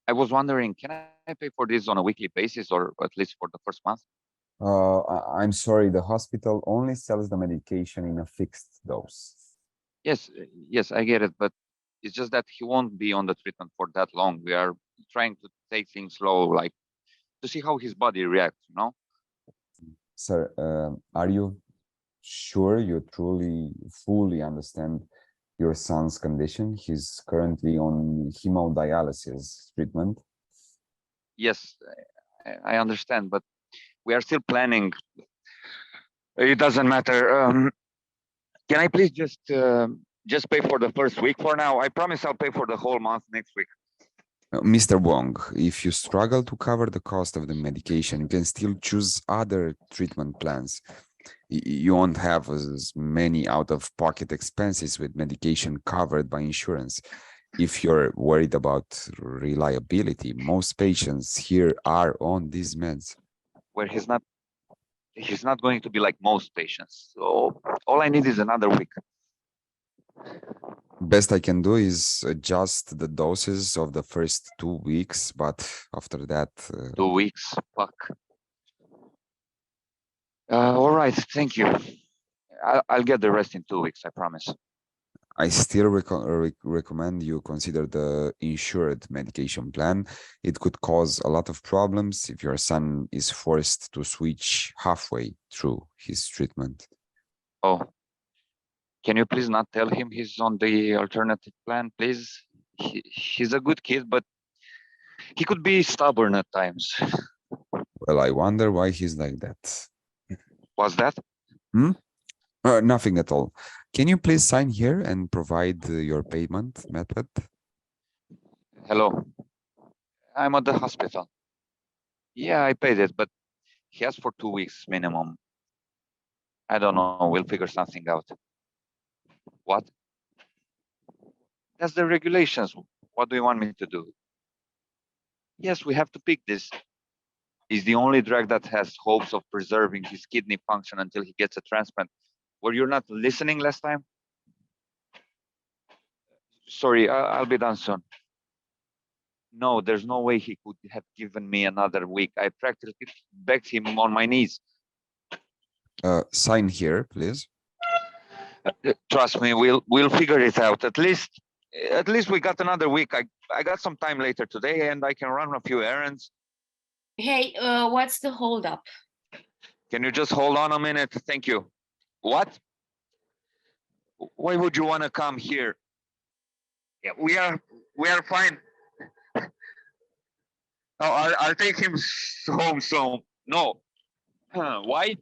I was wondering, can I pay for this on a weekly basis or at least for the first month? I'm sorry. The hospital only sells the medication in a fixed dose. Yes, I get it, but it's just that he won't be on the treatment for that long. We are trying to take things slow, like to see how his body reacts, you know? Sir, are you sure you fully understand your son's condition? He's currently on hemodialysis treatment. Yes, I understand, but we are still planning. It doesn't matter. Can I please just pay for the first week for now? I promise I'll pay for the whole month next week. Mr. Wong, if you struggle to cover the cost of the medication, you can still choose other treatment plans. You won't have as many out-of-pocket expenses with medication covered by insurance. If you're worried about reliability, most patients here are on these meds. Where he's not going to be like most patients. So all I need is another week. Best I can do is adjust the doses of the first 2 weeks, but after that... 2 weeks, fuck. All right, thank you. I'll get the rest in 2 weeks, I promise. I still recommend you consider the insured medication plan. It could cause a lot of problems if your son is forced to switch halfway through his treatment. Oh, can you please not tell him he's on the alternative plan, please? He's a good kid, but he could be stubborn at times. Well, I wonder why he's like that. What's that? Nothing at all. Can you please sign here and provide your payment method? Hello. I'm at the hospital. Yeah, I paid it, but he asked for 2 weeks minimum. I don't know. We'll figure something out. What? That's the regulations. What do you want me to do? Yes, we have to pick this. He's the only drug that has hopes of preserving his kidney function until he gets a transplant. Were you not listening last time? Sorry, I'll be done soon. No, there's no way he could have given me another week. I practically begged him on my knees. Sign here, please. Trust me, we'll figure it out. At least we got another week. I got some time later today, and I can run a few errands. Hey, what's the holdup? Can you just hold on a minute? Thank you. What? Why would you want to come here? Yeah, we are fine. Oh, I'll take him home soon. No. Why?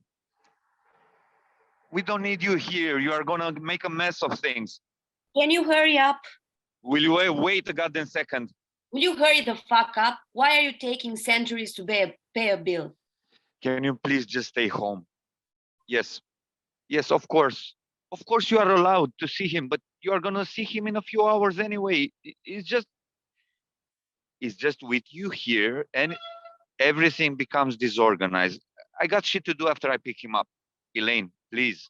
We don't need you here. You are gonna make a mess of things. Can you hurry up? Will you wait a goddamn second? Will you hurry the fuck up? Why are you taking centuries to pay a bill? Can you please just stay home? Yes. Yes, of course. Of course you are allowed to see him, but you are gonna see him in a few hours anyway. It's just with you here and everything becomes disorganized. I got shit to do after I pick him up. Elaine, please.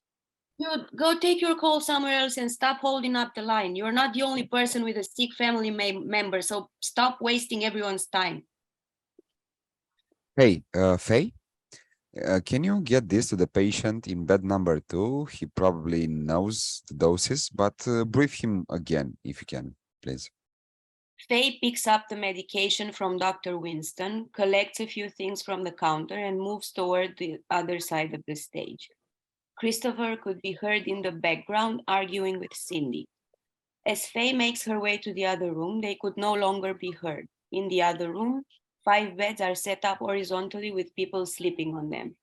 Dude, go take your call somewhere else and stop holding up the line. You're not the only person with a sick family member, so stop wasting everyone's time. Hey, Faye, can you get this to the patient in bed number 2? He probably knows the doses, but brief him again if you can, please. Faye picks up the medication from Dr. Winston, collects a few things from the counter, and moves toward the other side of the stage. Christopher could be heard in the background arguing with Cindy. As Faye makes her way to the other room, they could no longer be heard. In the other room, 5 beds are set up horizontally with people sleeping on them.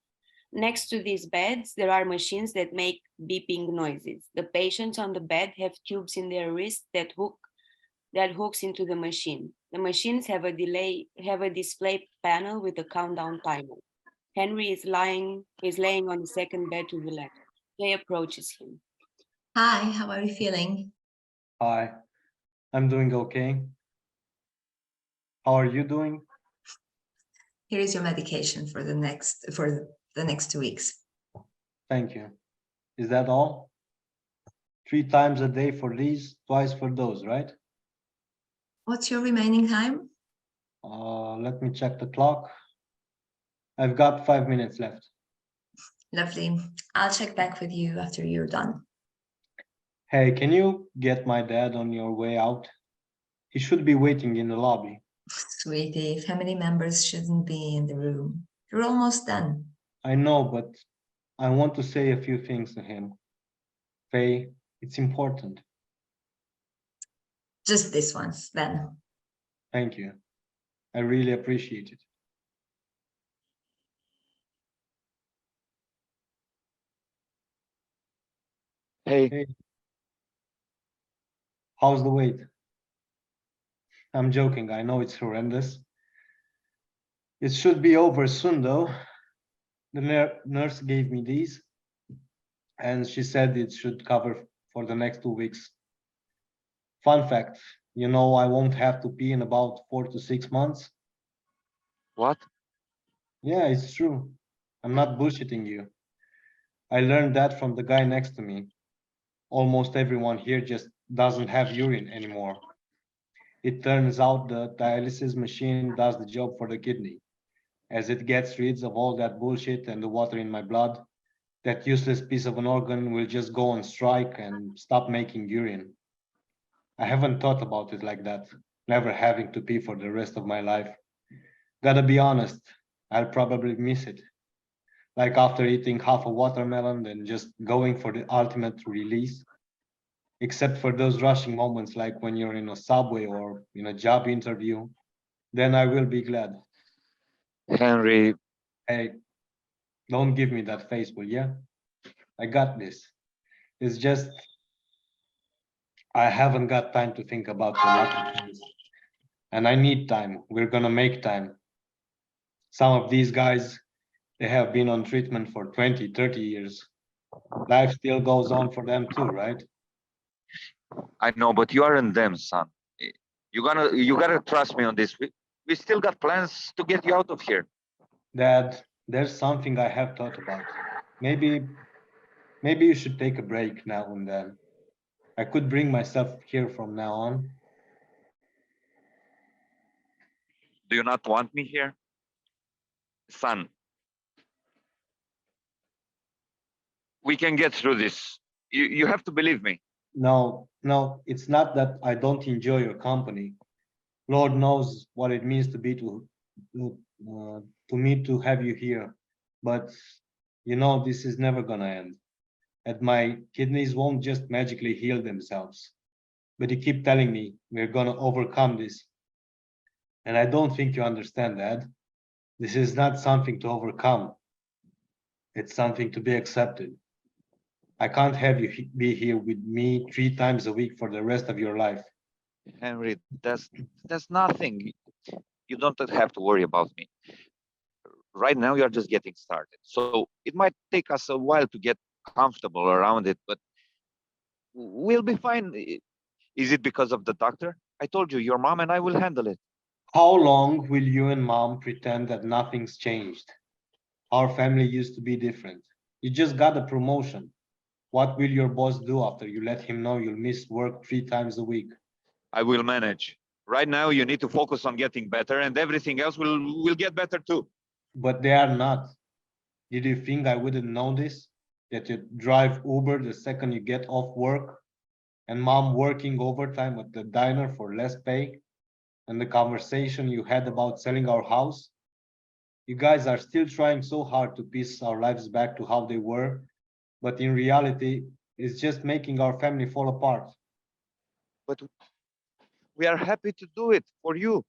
Next to these beds, there are machines that make beeping noises. The patients on the bed have tubes in their wrists that hooks into the machine. The machines have a display panel with a countdown timer. Henry is laying on the second bed to the left. Faye approaches him. Hi, how are you feeling? Hi, I'm doing okay. How are you doing? Here is your medication for the next 2 weeks. Thank you. Is that all? 3 times a day for these, twice for those, right? What's your remaining time? Let me check the clock. I've got 5 minutes left. Lovely. I'll check back with you after you're done. Hey, can you get my dad on your way out? He should be waiting in the lobby. Sweetie, family members shouldn't be in the room. You're almost done. I know, but I want to say a few things to him. Faye, it's important. Just this once, then. Thank you. I really appreciate it. Hey, How's the wait? I'm joking. I know it's horrendous. It should be over soon, though. The nurse gave me these, and she said it should cover for the next 2 weeks. Fun fact, you know, I won't have to pee in about 4 to 6 months. what? Yeah, it's true. I'm not bullshitting you. I learned that from the guy next to me. Almost everyone here just doesn't have urine anymore. It turns out the dialysis machine does the job for the kidney. As it gets rid of all that bullshit and the water in my blood, that useless piece of an organ will just go on strike and stop making urine. I haven't thought about it like that, never having to pee for the rest of my life. Gotta be honest, I'll probably miss it. Like after eating half a watermelon and just going for the ultimate release. Except for those rushing moments like when you're in a subway or in a job interview, then I will be glad. Henry, Hey, don't give me that face, will ya? I got this. It's just I haven't got time to think about a lot of things. And I need time. We're gonna make time. Some of these guys, they have been on treatment for 20, 30 years. Life still goes on for them too, right? I know, but you aren't them, son. You gotta trust me on this. We still got plans to get you out of here. Dad, there's something I have thought about. Maybe you should take a break now and then. I could bring myself here from now on. Do you not want me here? Son, we can get through this. You have to believe me. No, it's not that I don't enjoy your company. Lord knows what it means to be to me to have you here. But you know, this is never gonna end. And my kidneys won't just magically heal themselves. But you keep telling me we're gonna overcome this. And I don't think you understand that. This is not something to overcome. It's something to be accepted. I can't have you be here with me 3 times a week for the rest of your life. Henry, that's nothing. You don't have to worry about me. Right now, you're just getting started. So it might take us a while to get comfortable around it, but we'll be fine. Is it because of the doctor? I told you, your mom and I will handle it. How long will you and mom pretend that nothing's changed? Our family used to be different. You just got a promotion. What will your boss do after you let him know you'll miss work 3 times a week? I will manage. Right now, you need to focus on getting better, and everything else will get better too. But they are not. Did you think I wouldn't know this? That you drive Uber the second you get off work? And mom working overtime at the diner for less pay? And the conversation you had about selling our house? You guys are still trying so hard to piece our lives back to how they were, but in reality, it's just making our family fall apart. But we are happy to do it for you.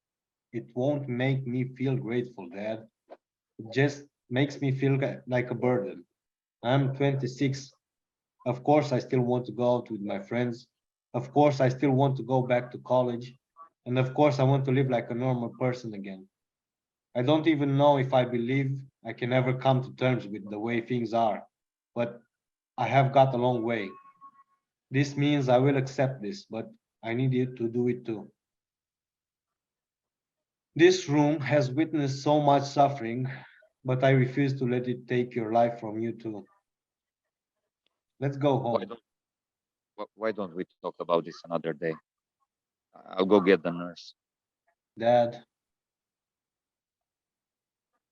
It won't make me feel grateful, Dad. It just makes me feel like a burden. I'm 26. Of course, I still want to go out with my friends. Of course, I still want to go back to college. And of course, I want to live like a normal person again. I don't even know if I believe I can ever come to terms with the way things are, but I have got a long way. This means I will accept this, but I need you to do it too. This room has witnessed so much suffering, but I refuse to let it take your life from you too. Let's go Why home. don't why don't we talk about this another day? I'll go get the nurse. Dad,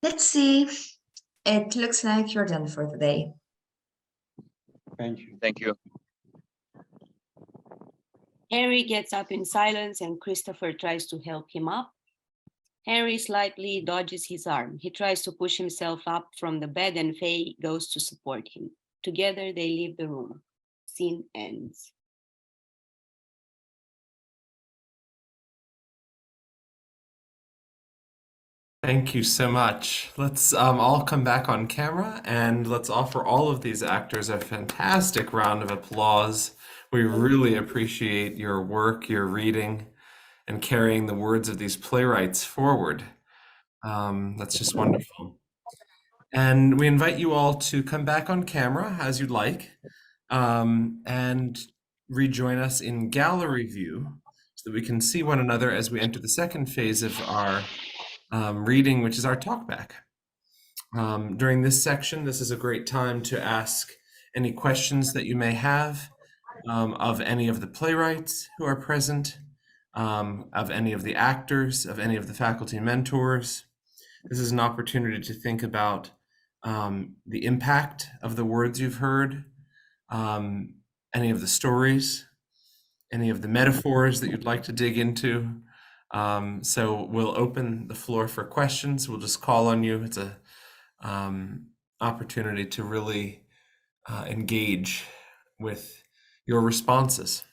Let's see. It looks like you're done for the day. thank you. Thank you. Henry gets up in silence and Christopher tries to help him up. Henry slightly dodges his arm. He tries to push himself up from the bed and Faye goes to support him. Together they leave the room. Scene ends. Thank you so much. Let's all come back on camera and let's offer all of these actors a fantastic round of applause. We really appreciate your work, your reading, and carrying the words of these playwrights forward. That's just wonderful. And we invite you all to come back on camera as you'd like and rejoin us in gallery view so that we can see one another as we enter the second phase of our reading, which is our talkback. During this section, this is a great time to ask any questions that you may have of any of the playwrights who are present, of any of the actors, of any of the faculty mentors. This is an opportunity to think about the impact of the words you've heard, any of the stories, any of the metaphors that you'd like to dig into. So we'll open the floor for questions. We'll just call on you. It's a opportunity to really engage with your responses.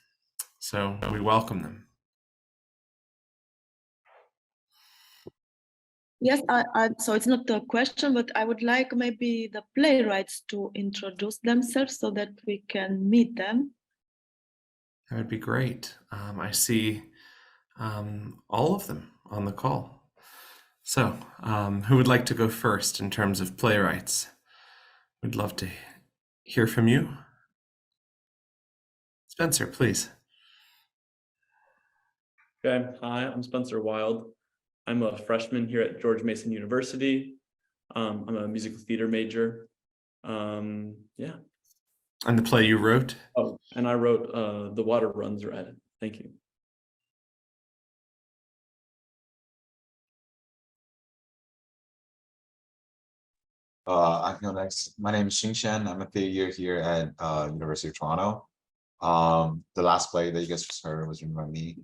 So we welcome them. Yes, so it's not a question, but I would like maybe the playwrights to introduce themselves so that we can meet them. That would be great. I see all of them on the call. So who would like to go first in terms of playwrights? We'd love to hear from you. Spencer, please. Okay, hi, I'm Spencer Wild. I'm a freshman here at George Mason University. I'm a musical theater major. Yeah. And the play you wrote? Oh, and I wrote The Water Runs Red. Thank you. I can go next. My name is Xing Shen. I'm a third year here at University of Toronto. The last play that you guys just heard was written by me.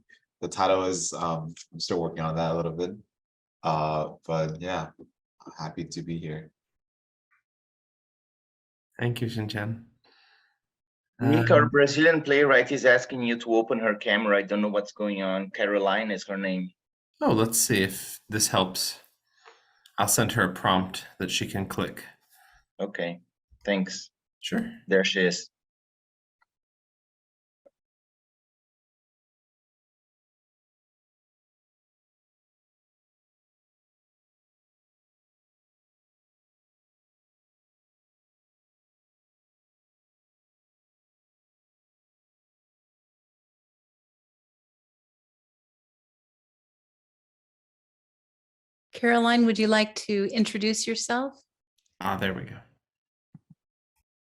The title is I'm still working on that a little bit. But yeah, I'm happy to be here. Thank you, Xinchen. Nick, our Brazilian playwright, is asking you to open her camera. I don't know what's going on. Caroline is her name. Oh, let's see if this helps. I'll send her a prompt that she can click. Okay, thanks. Sure. There she is. Caroline, would you like to introduce yourself? Ah, there we go.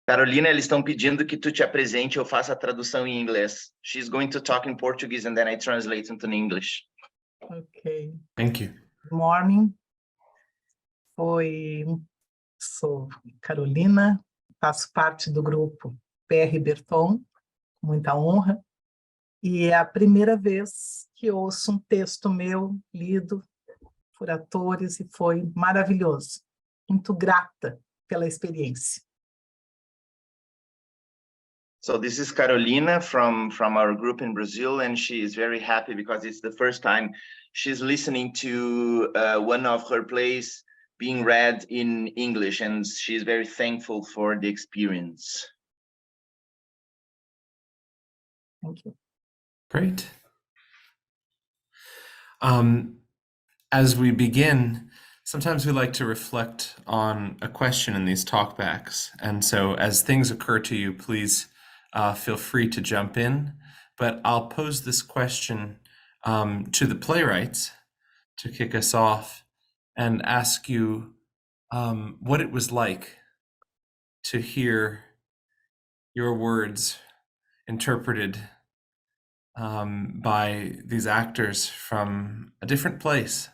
Carolina, eles estão pedindo que tu te apresente, eu faça a tradução em inglês. She's going to talk in Portuguese and then I translate into English. Okay. Thank you. Good morning. Sou Carolina, faço parte do grupo PR Berton, com muita honra, e é a primeira vez que ouço um texto meu lido por atores e foi maravilhoso. Muito grata pela experiência. So this is Carolina from our group in Brazil, and she is very happy because it's the first time she's listening to one of her plays being read in English, and she's very thankful for the experience. Thank you. Great. As we begin, sometimes we like to reflect on a question in these talkbacks. And so as things occur to you, please feel free to jump in. But I'll pose this question to the playwrights to kick us off and ask you what it was like to hear your words interpreted by these actors from a different place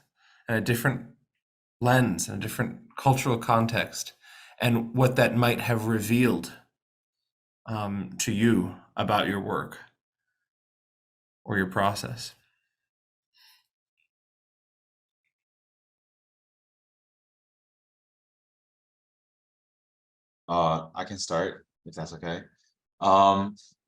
and a different lens and a different cultural context, and what that might have revealed to you about your work or your process. I can start if that's okay.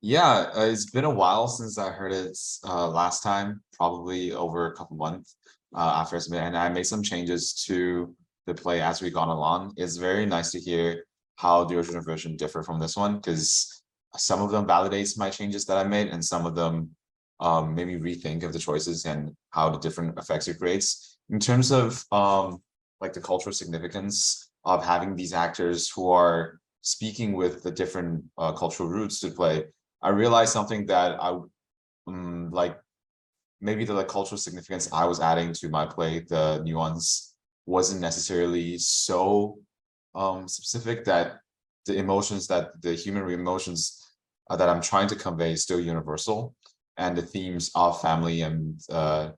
Yeah, it's been a while since I heard it last time, probably over a couple months after I submitted, and I made some changes to the play as we gone along. It's very nice to hear how the original version differ from this one, because some of them validates my changes that I made, and some of them made me rethink of the choices and how the different effects it creates. In terms of like the cultural significance of having these actors who are speaking with the different cultural roots to play, I realized something that I like, maybe the cultural significance I was adding to my play, the nuance wasn't necessarily so specific, that the emotions, that the human emotions that I'm trying to convey is still universal, and the themes of family and the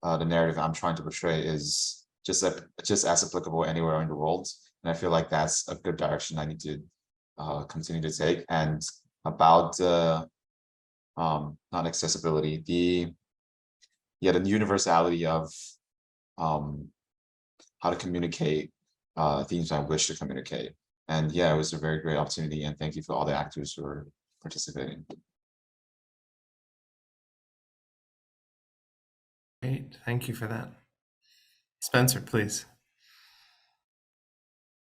narrative I'm trying to portray is just as applicable anywhere in the world. And I feel like that's a good direction I need to continue to take. And about the not accessibility, the universality of how to communicate themes I wish to communicate. And yeah, it was a very great opportunity, and thank you for all the actors who are participating. Great, thank you for that. Spencer, please.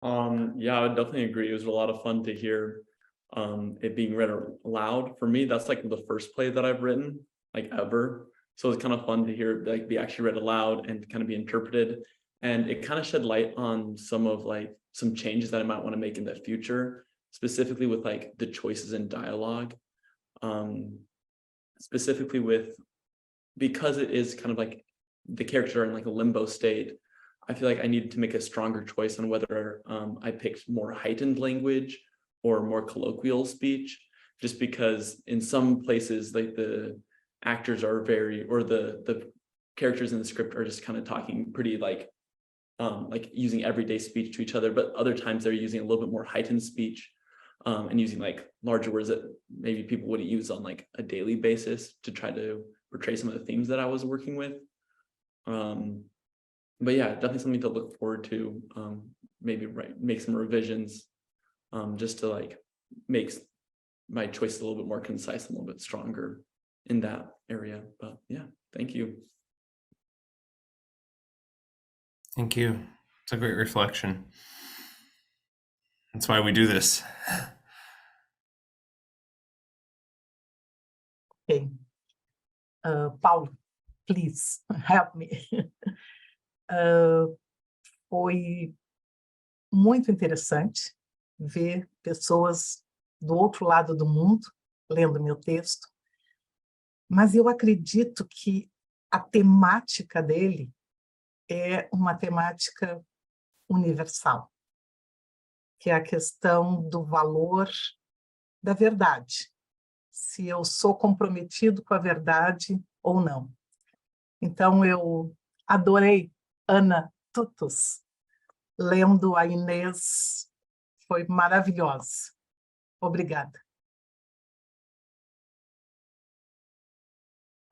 Yeah, I would definitely agree. It was a lot of fun to hear it being read aloud. For me, that's like the first play that I've written, like ever. So it's kind of fun to hear like be actually read aloud and kind of be interpreted. And it kind of shed light on some changes that I might want to make in the future, specifically with like the choices in dialogue. Specifically because it is kind of like the characters are in like a limbo state, I feel like I needed to make a stronger choice on whether I picked more heightened language or more colloquial speech, just because in some places like the actors are the characters in the script are just kind of talking pretty like using everyday speech to each other, but other times they're using a little bit more heightened speech and using like larger words that maybe people wouldn't use on like a daily basis to try to portray some of the themes that I was working with. But yeah, definitely something to look forward to. Maybe make some revisions just to like make my choice a little bit more concise, a little bit stronger in that area. But yeah, thank you. Thank you. It's a great reflection. That's why we do this. Okay. Paulo, please help me. Foi muito interessante ver pessoas do outro lado do mundo lendo meu texto, mas eu acredito que a temática dele é uma temática universal, que é a questão do valor da verdade, se eu sou comprometido com a verdade ou não. Então, eu adorei Ana Tutus, lendo a Inês, foi maravilhosa. Obrigada.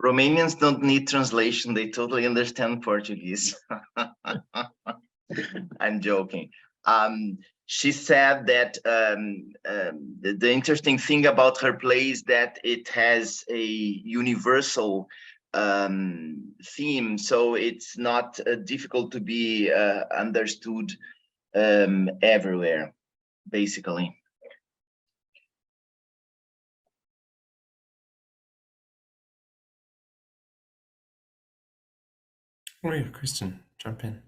Romanians don't need translation. They totally understand Portuguese. I'm joking. She said that the interesting thing about her play is that it has a universal theme, so it's not difficult to be understood everywhere, basically. Oh yeah, Kristen, jump in.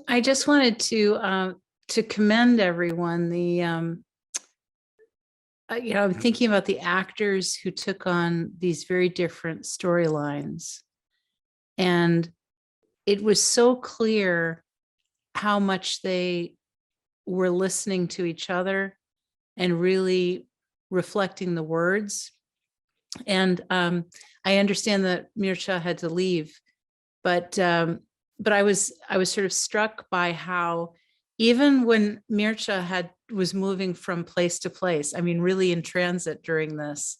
I just wanted to commend everyone. I'm thinking about the actors who took on these very different storylines, and it was so clear how much they were listening to each other and really reflecting the words. And I understand that Mircea had to leave, but I was sort of struck by how even when Mircea was moving from place to place, I mean, really in transit during this,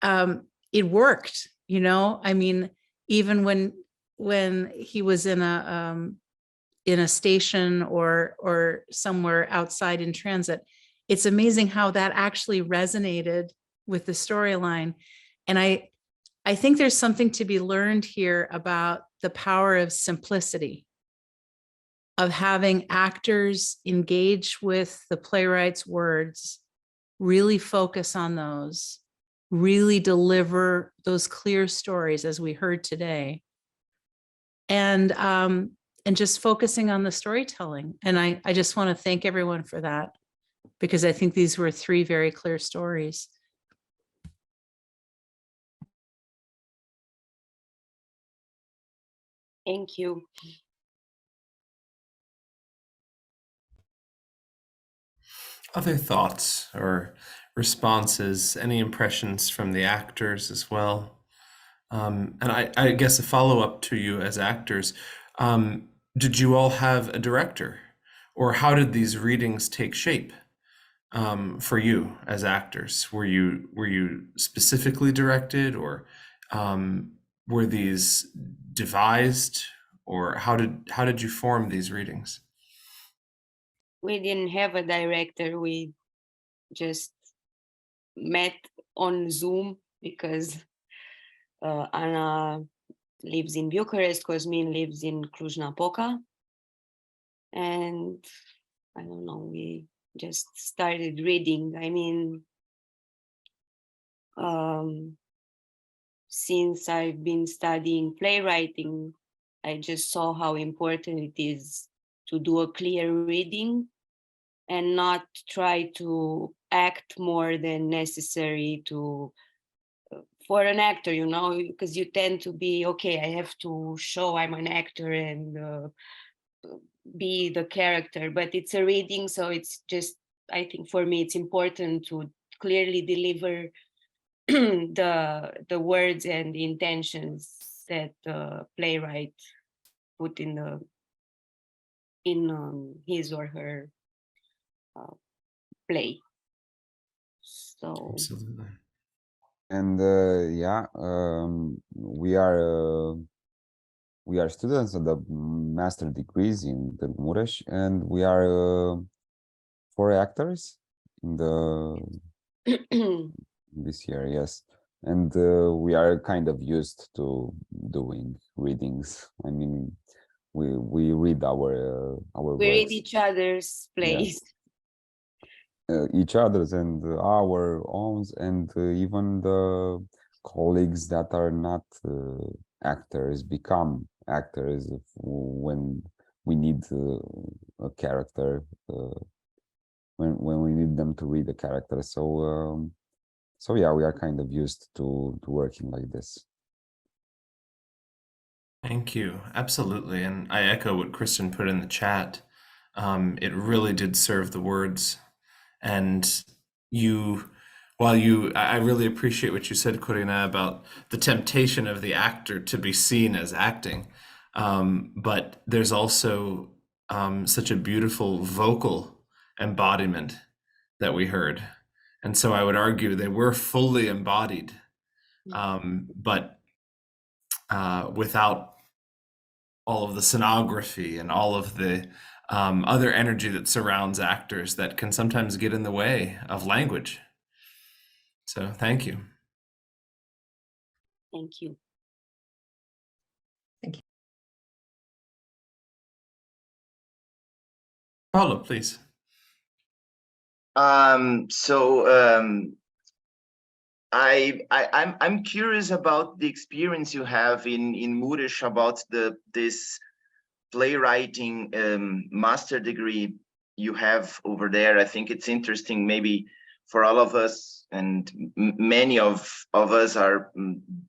it worked, you know. I mean, even when he was in a station or somewhere outside in transit, it's amazing how that actually resonated with the storyline. And I think there's something to be learned here about the power of simplicity, of having actors engage with the playwright's words, really focus on those, really deliver those clear stories as we heard today, and just focusing on the storytelling. And I just want to thank everyone for that, because I think these were three very clear stories. Thank you. Other thoughts or responses, any impressions from the actors as well? And I guess a follow-up to you as actors, did you all have a director, or how did these readings take shape for you as actors? Were you specifically directed, or were these devised, or how did you form these readings? We didn't have a director. We just met on Zoom because Anna lives in Bucharest, Cosmin lives in Cluj-Napoca. And I don't know, we just started reading. I mean, since I've been studying playwriting, I just saw how important it is to do a clear reading and not try to act more than necessary for an actor, you know, because you tend to be, okay, I have to show I'm an actor and be the character, but it's a reading, so it's just, I think for me, it's important to clearly deliver the words and the intentions that the playwright put in his or her play. So Absolutely. And yeah, we are students of the master degrees in the Mures, and we are 4 actors in this year, yes. And we are kind of used to doing readings. I mean, we read our we read works. each other's plays. Yeah. Each other's and our own, and even the colleagues that are not actors become actors when we need a character, when we need them to read a character. So yeah, we are kind of used to working like this. Thank you. Absolutely. And I echo what Kristen put in the chat. It really did serve the words. And you, I really appreciate what you said, Corina, about the temptation of the actor to be seen as acting. But there's also such a beautiful vocal embodiment that we heard. And so I would argue they were fully embodied, but without all of the scenography and all of the other energy that surrounds actors that can sometimes get in the way of language. So thank you. Thank you. Paula, please. I'm curious about the experience you have in Mures about this playwriting master degree you have over there. I think it's interesting, maybe for all of us, and many of us are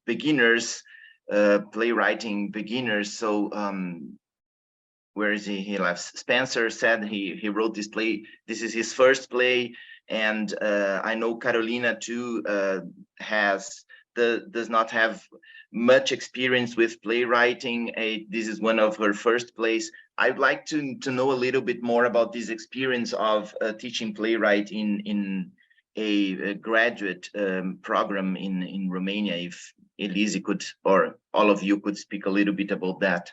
beginners, playwriting beginners. So where is he? He left. Spencer said he wrote this play. This is his first play, and I know Carolina too does not have much experience with playwriting. This is one of her first plays. I'd like to know a little bit more about this experience of teaching playwright in a graduate program in Romania. If Elise could, or all of you could speak a little bit about that.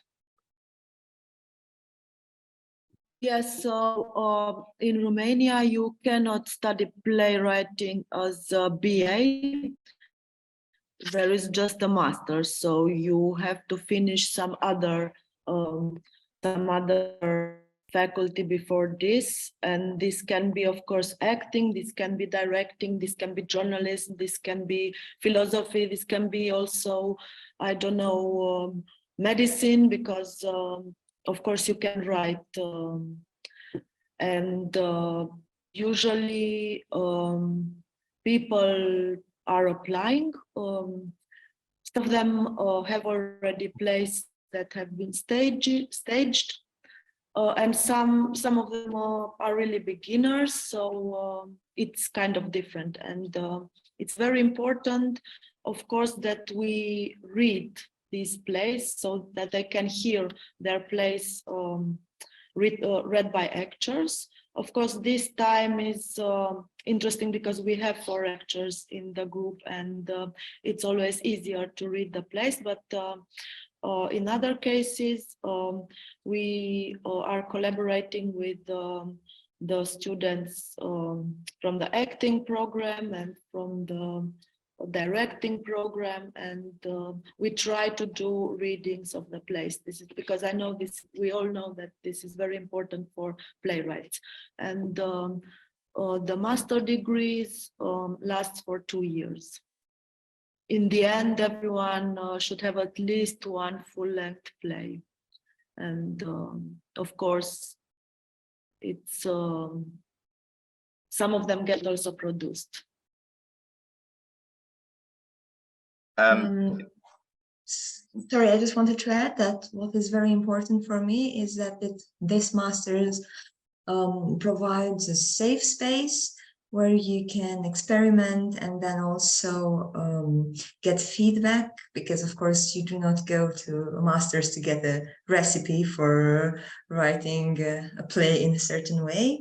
Yes, so in Romania, you cannot study playwriting as a BA. There is just a master, so you have to finish some other faculty before this, and this can be, of course, acting, this can be directing, this can be journalism, this can be philosophy, this can be also, I don't know, medicine, because of course you can write, and usually people are applying. Some of them have already plays that have been staged, and some of them are really beginners, so it's kind of different. And it's very important, of course, that we read these plays so that they can hear their plays read by actors. Of course, this time is interesting because we have 4 actors in the group, and it's always easier to read the plays. But in other cases, we are collaborating with the students from the acting program and from the directing program, and we try to do readings of the plays. This is because I know this, we all know that this is very important for playwrights. And the master degrees lasts for 2 years. In the end, everyone should have at least 1 full-length play. And of course, it's some of them get also produced. Sorry, I just wanted to add that what is very important for me is that this master's provides a safe space where you can experiment and then also get feedback, because of course you do not go to a master's to get a recipe for writing a play in a certain way,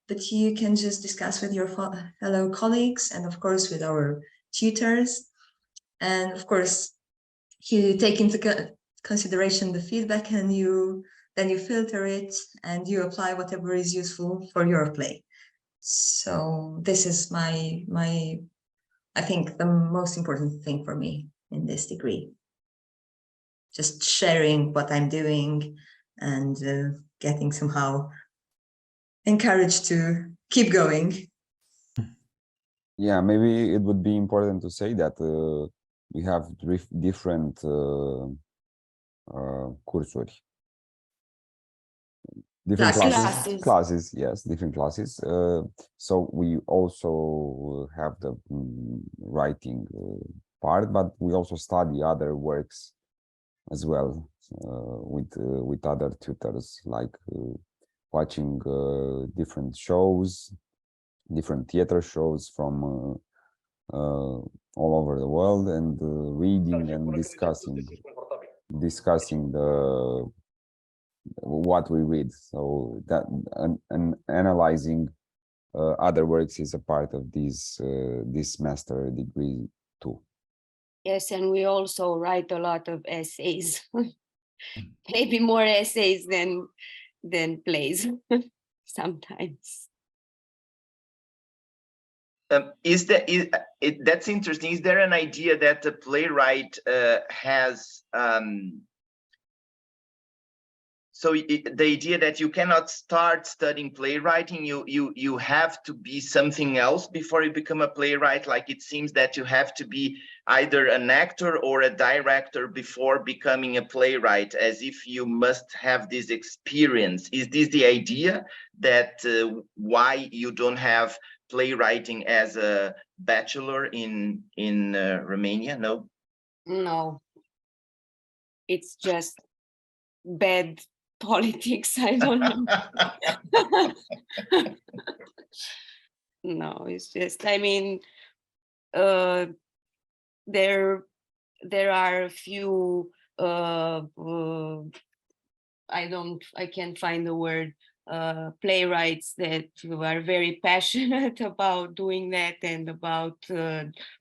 but you can just discuss with your fellow colleagues and of course with our tutors. And of course, you take into consideration the feedback, and then you filter it and you apply whatever is useful for your play. So this is I think the most important thing for me in this degree. Just sharing what I'm doing and getting somehow encouraged to keep going. Yeah, maybe it would be important to say that we have different cursuri. Different classes, yes, different classes. So we also have the writing part, but we also study other works as well with other tutors, like watching different shows, different theater shows from all over the world, and reading and discussing the what we read. So that and analyzing other works is a part of this master degree too. Yes, and we also write a lot of essays. Maybe more essays than plays sometimes. That's interesting. Is there an idea that the playwright has? So the idea that you cannot start studying playwriting, you have to be something else before you become a playwright. Like it seems that you have to be either an actor or a director before becoming a playwright, as if you must have this experience. Is this the idea that why you don't have playwriting as a bachelor in Romania? No. No, it's just bad politics. I don't know. No, it's just, I mean, there are a few I can't find the word, playwrights that are very passionate about doing that and about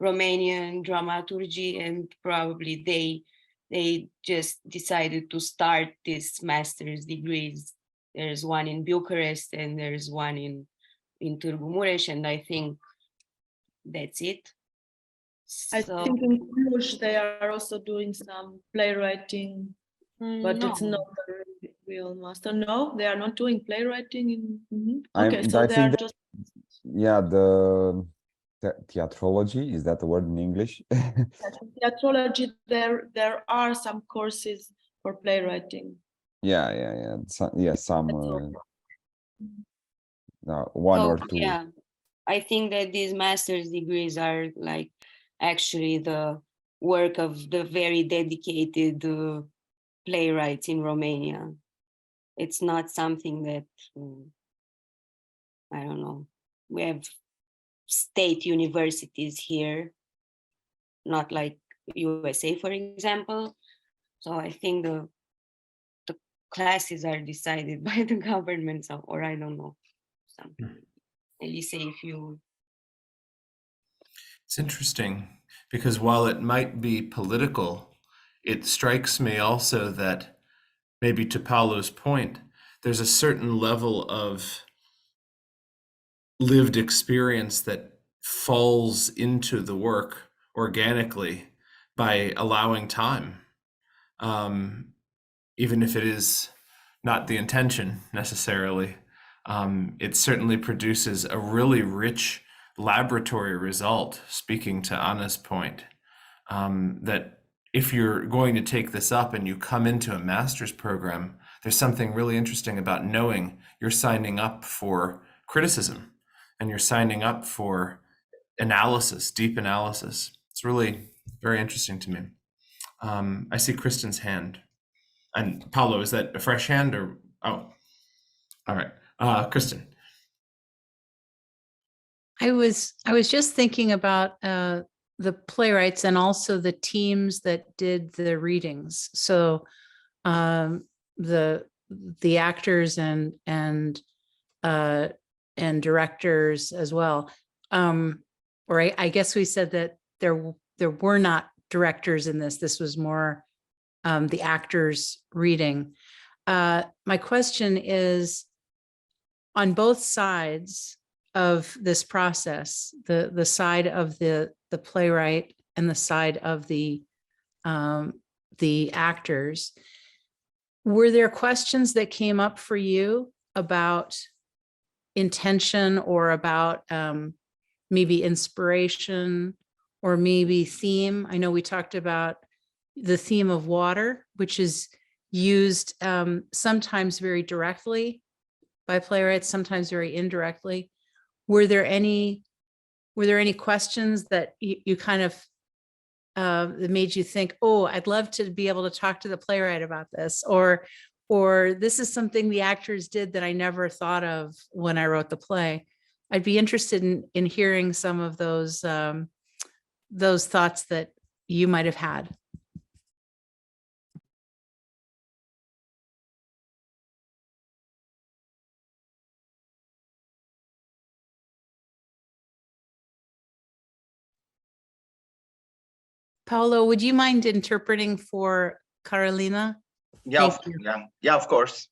Romanian dramaturgy, and probably they just decided to start this master's degrees. There's one in Bucharest and there's one in Târgu, Mures, and I think that's it. I think in Cluj they are also doing some playwriting, but no. it's not a real master. No, they are not doing playwriting in. Okay, I so they are think just. Yeah, the theatrology, is that the word in English? Theatrology, there are some courses for playwriting. Yeah. Some one or two. Yeah, I think that these master's degrees are like actually the work of the very dedicated playwrights in Romania. It's not something that I don't know. We have state universities here, not like USA, for example. So I think the classes are decided by the government, or I don't know, something. Elise, if you. It's interesting because while it might be political, it strikes me also that maybe to Paulo's point, there's a certain level of lived experience that falls into the work organically by allowing time, even if it is not the intention necessarily. It certainly produces a really rich laboratory result, speaking to Anna's point, that if you're going to take this up and you come into a master's program, there's something really interesting about knowing you're signing up for criticism and you're signing up for analysis, deep analysis. It's really very interesting to me. I see Kristen's hand. And Paulo, is that a fresh hand or? Oh, all right. Kristen. I was just thinking about the playwrights and also the teams that did the readings. So the actors and directors as well. Or I guess we said that there were not directors in this. This was more the actors reading. My question is, on both sides of this process, the side of the playwright and the side of the actors, were there questions that came up for you about intention or about maybe inspiration or maybe theme? I know we talked about the theme of water, which is used sometimes very directly by playwrights, sometimes very indirectly. Were there any questions that you kind of that made you think, oh, I'd love to be able to talk to the playwright about this, or this is something the actors did that I never thought of when I wrote the play. I'd be interested in hearing some of those thoughts that you might have had. Paulo, would you mind interpreting for Carolina? Yeah, Thank you. yeah, of course.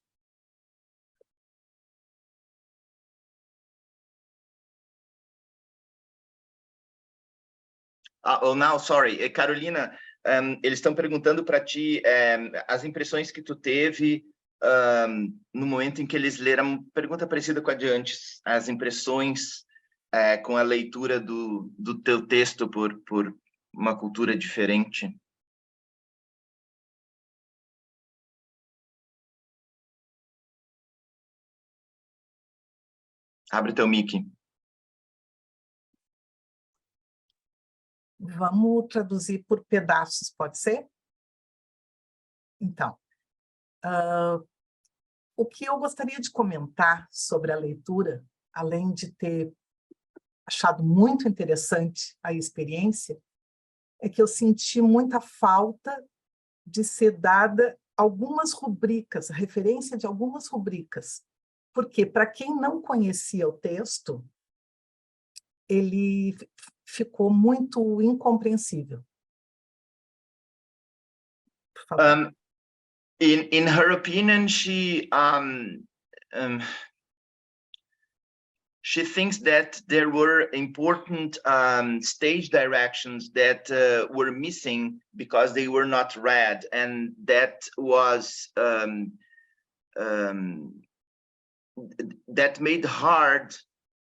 Oh, não, sorry. Carolina, eles estão perguntando para ti as impressões que tu teve no momento em que eles leram, pergunta parecida com a de antes, as impressões com a leitura do teu texto por uma cultura diferente. Abre teu mic. Vamos traduzir por pedaços, pode ser? Então, o que eu gostaria de comentar sobre a leitura, além de ter achado muito interessante a experiência, é que eu senti muita falta de ser dada algumas rubricas, referência de algumas rubricas, porque para quem não conhecia o texto, ele ficou muito incompreensível. Por favor. In her opinion, she thinks that there were important stage directions that were missing because they were not read, and that was that made hard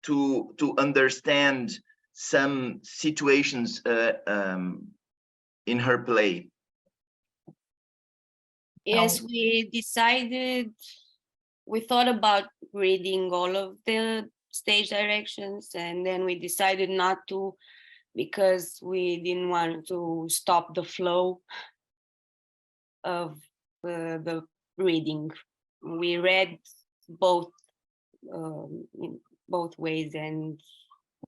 to understand some situations in her play. Yes, we thought about reading all of the stage directions, and then we decided not to because we didn't want to stop the flow of the reading. We read both in both ways, and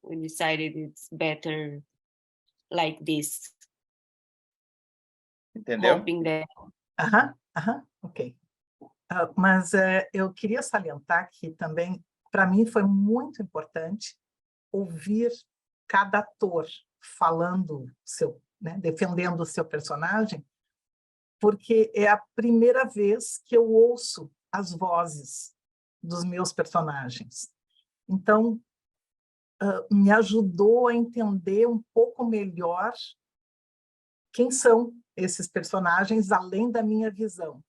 we decided it's better like this. Entendeu? Hoping that Ok. Mas eu queria salientar que também, para mim, foi muito importante ouvir cada ator falando, defendendo o seu personagem, porque é a primeira vez que eu ouço as vozes dos meus personagens. Então, me ajudou a entender um pouco melhor quem são esses personagens, além da minha visão.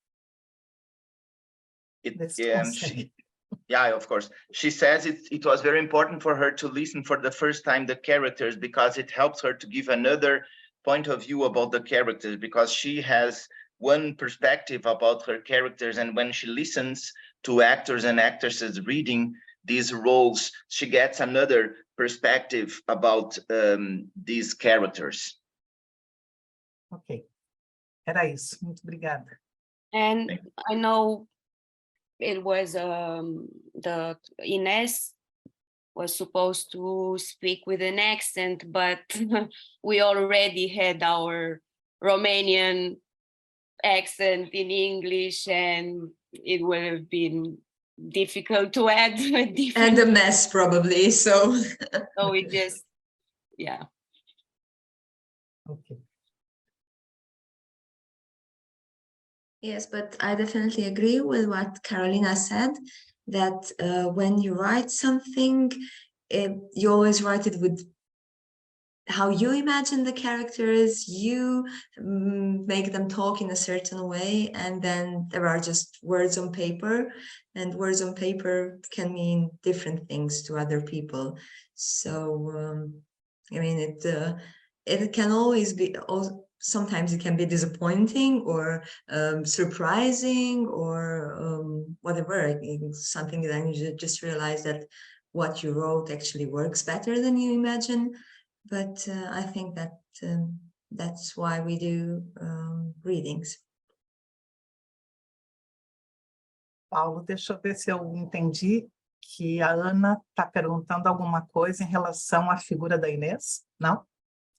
Yeah, of course. She says it was very important for her to listen for the first time the characters, because it helps her to give another point of view about the characters, because she has one perspective about her characters, and when she listens to actors and actresses reading these roles, she gets another perspective about these characters. Ok. Era isso. Muito obrigada. And I know it was the Ines was supposed to speak with an accent, but we already had our Romanian accent in English, and it would have been difficult to add a different... And a mess probably, so we just, yeah. Okay. Yes, but I definitely agree with what Carolina said, that when you write something, you always write it with how you imagine the characters, you make them talk in a certain way, and then there are just words on paper, and words on paper can mean different things to other people. So, I mean, it can always be, sometimes it can be disappointing or surprising or whatever, something that you just realize that what you wrote actually works better than you imagine. But I think that that's why we do readings. Paulo, deixa eu ver se eu entendi que a Ana está perguntando alguma coisa em relação à figura da Inês, não?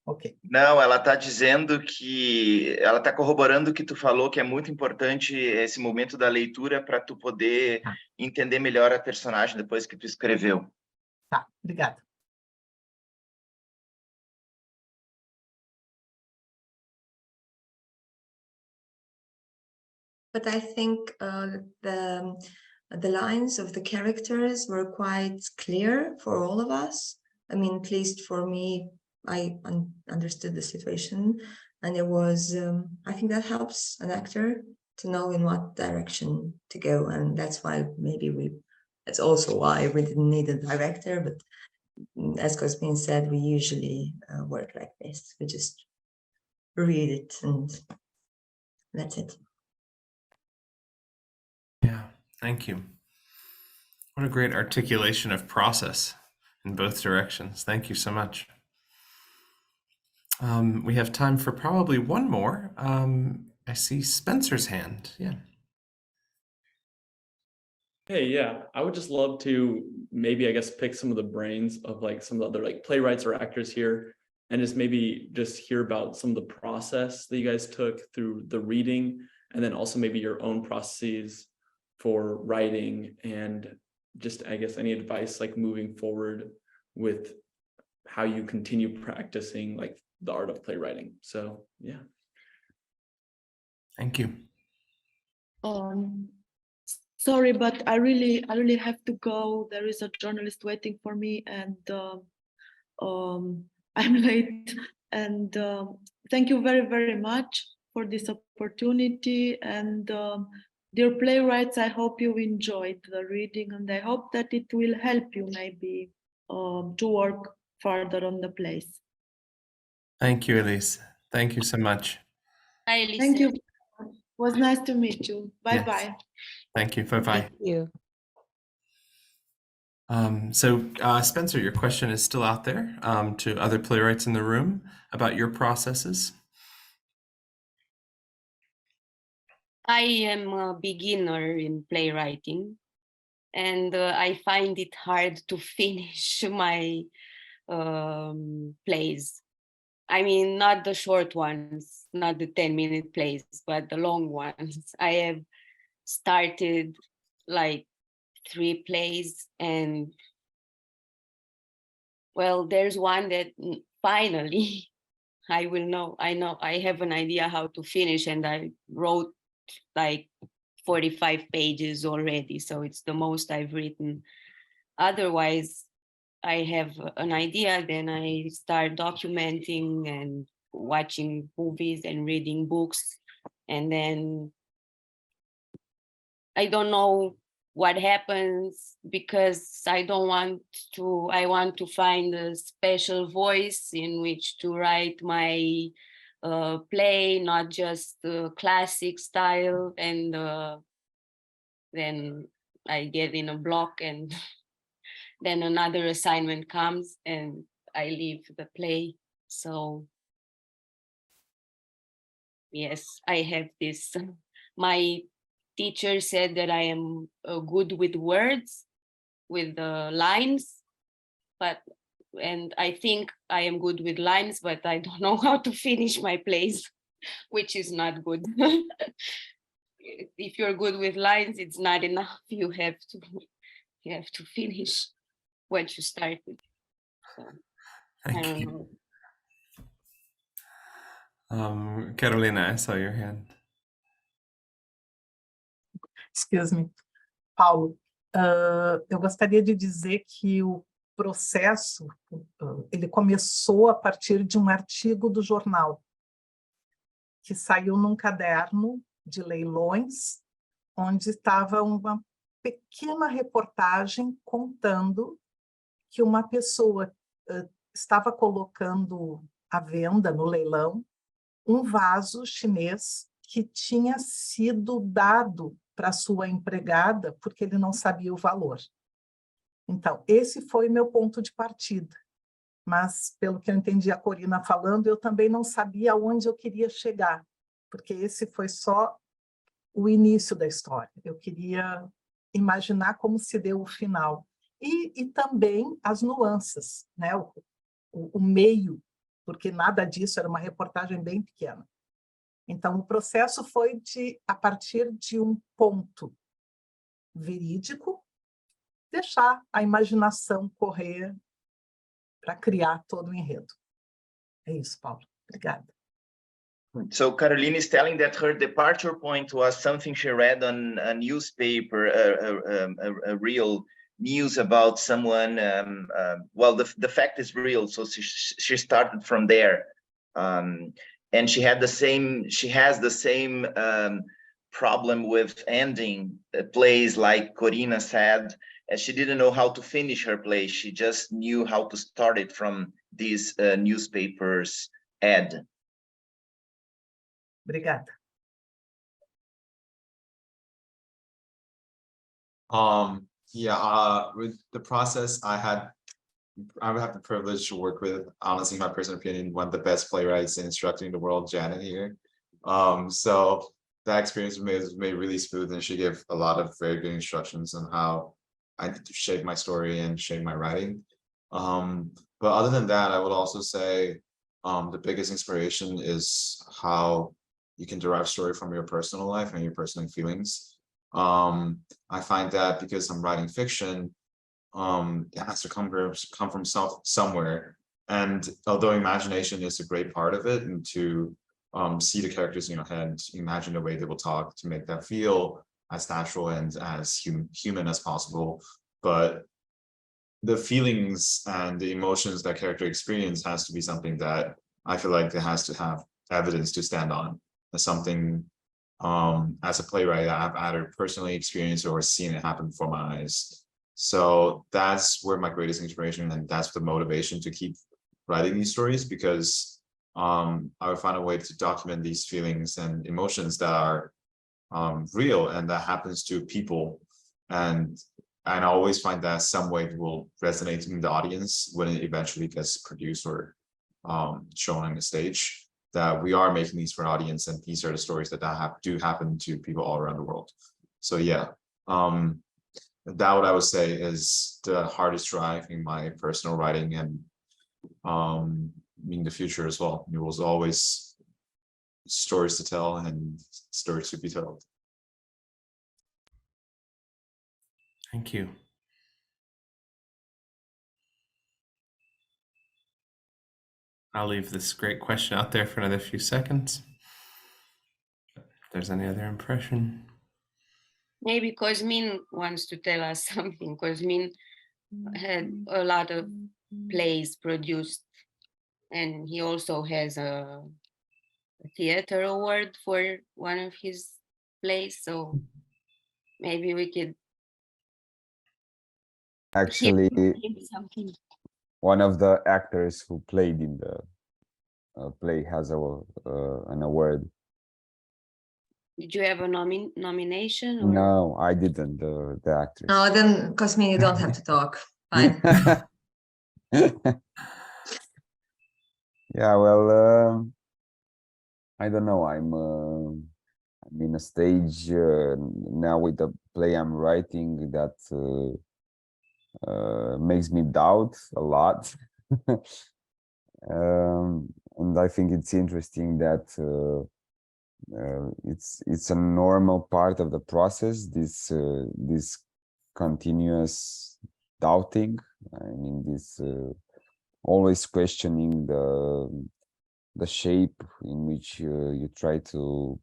Ok. Não, ela está dizendo que ela está corroborando o que tu falou, que é muito importante esse momento da leitura para tu poder entender melhor a personagem depois que tu escreveu. Tá, obrigada. But I think the lines of the characters were quite clear for all of us. I mean, at least for me, I understood the situation, and it was, I think that helps an actor to know in what direction to go. And that's why that's also why we didn't need a director, but as Cosmin said, we usually work like this. We just read it and that's it. Yeah, thank you. What a great articulation of process in both directions. Thank you so much. We have time for probably one more. I see Spencer's hand. Yeah. Hey, yeah, I would just love to maybe, I guess, pick some of the brains of like some of the other like playwrights or actors here, and just maybe just hear about some of the process that you guys took through the reading, and then also maybe your own processes for writing, and just, I guess, any advice like moving forward with how you continue practicing like the art of playwriting. So yeah. Thank you. Sorry, but I really have to go. There is a journalist waiting for me, and I'm late. And thank you very, very much for this opportunity. And dear playwrights, I hope you enjoyed the reading, and I hope that it will help you maybe to work further on the plays. Thank you, Elise. Thank you so much. Hi, Elise. Thank you. It was nice to meet you. Bye-bye. Yes. Thank you. Bye-bye. Thank you. So Spencer, your question is still out there to other playwrights in the room about your processes. I am a beginner in playwriting, and I find it hard to finish my plays. I mean, not the short ones, not the 10-minute plays, but the long ones. I have started like 3 plays, and well, there's one that finally I know I have an idea how to finish, and I wrote like 45 pages already, so it's the most I've written. Otherwise, I have an idea, then I start documenting and watching movies and reading books, and then I don't know what happens, because I want to find a special voice in which to write my play, not just the classic style, and then I get in a block, and then another assignment comes and I leave the play. So yes, I have this. My teacher said that I am good with words, with the lines, and I think I am good with lines, but I don't know how to finish my plays, which is not good. If you're good with lines, it's not enough. You have to finish what you started. So, Thank you. Carolina, I saw your hand. Excuse me. Paulo, eu gostaria de dizer que o processo ele começou a partir de um artigo do jornal que saiu num caderno de leilões, onde estava uma pequena reportagem contando que uma pessoa estava colocando à venda no leilão um vaso chinês que tinha sido dado para sua empregada porque ele não sabia o valor. Então, esse foi meu ponto de partida. mas pelo que eu entendi a Corina falando, eu também não sabia aonde eu queria chegar, porque esse foi só o início da história. Eu queria imaginar como se deu o final. E também as nuances, né? O meio, porque nada disso era uma reportagem bem pequena. Então, o processo foi a partir de um ponto verídico, deixar a imaginação correr para criar todo o enredo. É isso, Paulo. Obrigada. So Caroline is telling that her departure point was something she read on a newspaper, a real news about someone. Well, the fact is real, so she started from there, and she has the same problem with ending plays, like Corina said, as she didn't know how to finish her play. She just knew how to start it from this newspaper's ad. Obrigada. With the process, I would have the privilege to work with, honestly, my personal opinion, one of the best playwrights in instructing the world, Janet here. So that experience was made really smooth, and she gave a lot of very good instructions on how I need to shape my story and shape my writing. But other than that, I would also say the biggest inspiration is how you can derive story from your personal life and your personal feelings. I find that because I'm writing fiction, it has to come from somewhere. And although imagination is a great part of it, and to see the characters in your head, imagine the way they will talk, to make that feel as natural and as human as possible. But the feelings and the emotions that character experience has to be something that I feel like it has to have evidence to stand on, as something as a playwright I've either personally experienced or seen it happen before my eyes. So that's where my greatest inspiration, and that's the motivation to keep writing these stories, because I would find a way to document these feelings and emotions that are real and that happens to people, and I always find that some way will resonate in the audience when it eventually gets produced or shown on the stage, that we are making these for an audience, and these are the stories that do happen to people all around the world. So yeah, that what I would say is the hardest drive in my personal writing, and in the future as well. There was always stories to tell and stories to be told. Thank you. I'll leave this great question out there for another few seconds. If there's any other impression. Maybe Cosmin wants to tell us something. Cosmin had a lot of plays produced, and he also has a theater award for one of his plays. So maybe we could Actually, him something. one of the actors who played in the play has an award. Did you have a nomination? Or? No, I didn't. The actress. No, then Cosmin, you don't have to talk. Fine. Yeah, well, I don't know. I'm in a stage now with the play I'm writing that makes me doubt a lot. And I think it's interesting that it's a normal part of the process, this continuous doubting. I mean, this always questioning the shape in which you try to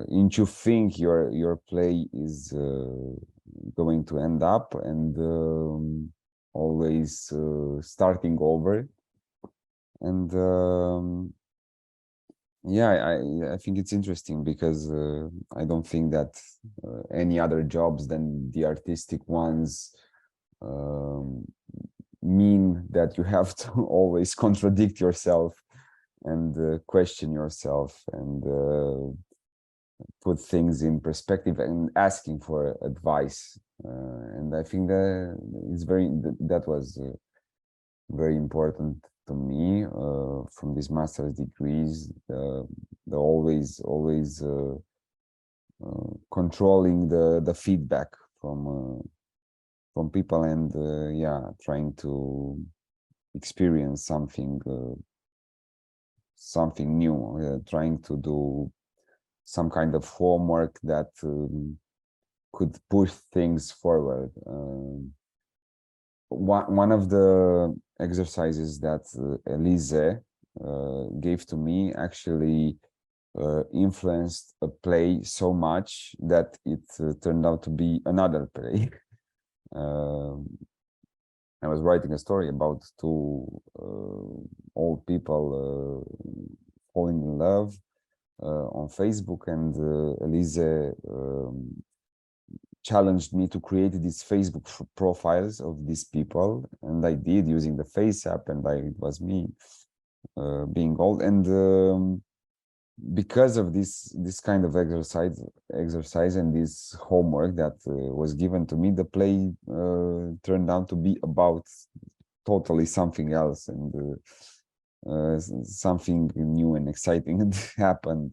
into think your play is going to end up, and always starting over. And yeah, I think it's interesting because I don't think that any other jobs than the artistic ones mean that you have to always contradict yourself and question yourself and put things in perspective and asking for advice. And I think that it's that was very important to me from these master's degrees. The always controlling the feedback from people, and yeah, trying to experience something new, trying to do some kind of homework that could push things forward. One of the exercises that Elise gave to me actually influenced a play so much that it turned out to be another play. I was writing a story about two old people falling in love on Facebook, and Elise challenged me to create these Facebook profiles of these people, and I did, using the Face app, and it was me being old. And because of this kind of exercise and this homework that was given to me, the play turned out to be about totally something else, and something new and exciting happened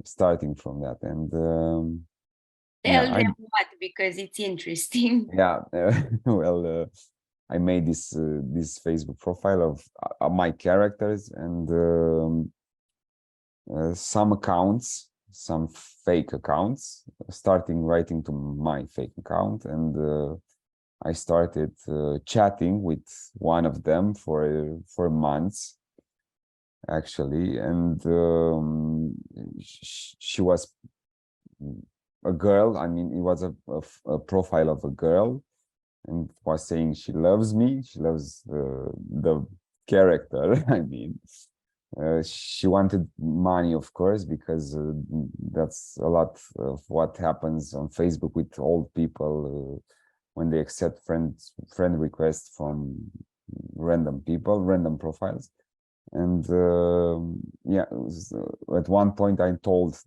starting from that. And Tell them what, because it's interesting. yeah, well, I made this Facebook profile of my characters, and some accounts, some fake accounts, starting writing to my fake account, and I started chatting with one of them for months, actually, and she was a girl. I mean, it was a profile of a girl, and was saying she loves me, she loves the character. I mean, she wanted money, of course, because that's a lot of what happens on Facebook with old people when they accept friend requests from random people, random profiles. And yeah, at one point I told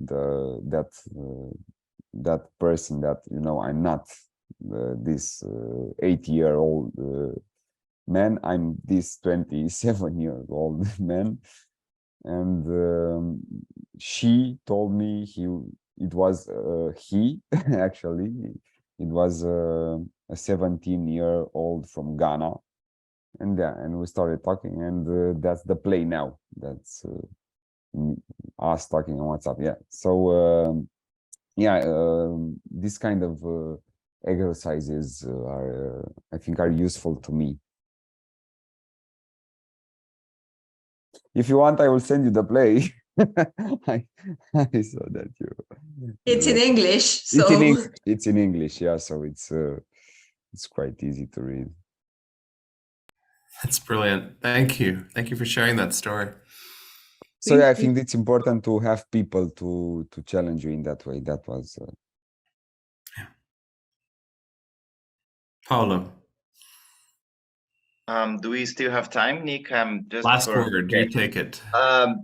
that person that, you know, I'm not this 80-year-old man, I'm this 27-year-old man. And she told me it was he actually, it was a 17-year-old from Ghana. And yeah, and we started talking, and that's the play now. That's us talking on WhatsApp. Yeah. So yeah, this kind of exercises are, I think, are useful to me. If you want, I will send you the play. I saw that you. It's in English, so It's in English, yeah. So it's quite easy to read. That's brilliant. Thank you. Thank you for sharing that story. So yeah, I think it's important to have people to challenge you in that way. That was. Paulo. Do we still have time, Nick? Just Last word, you take it.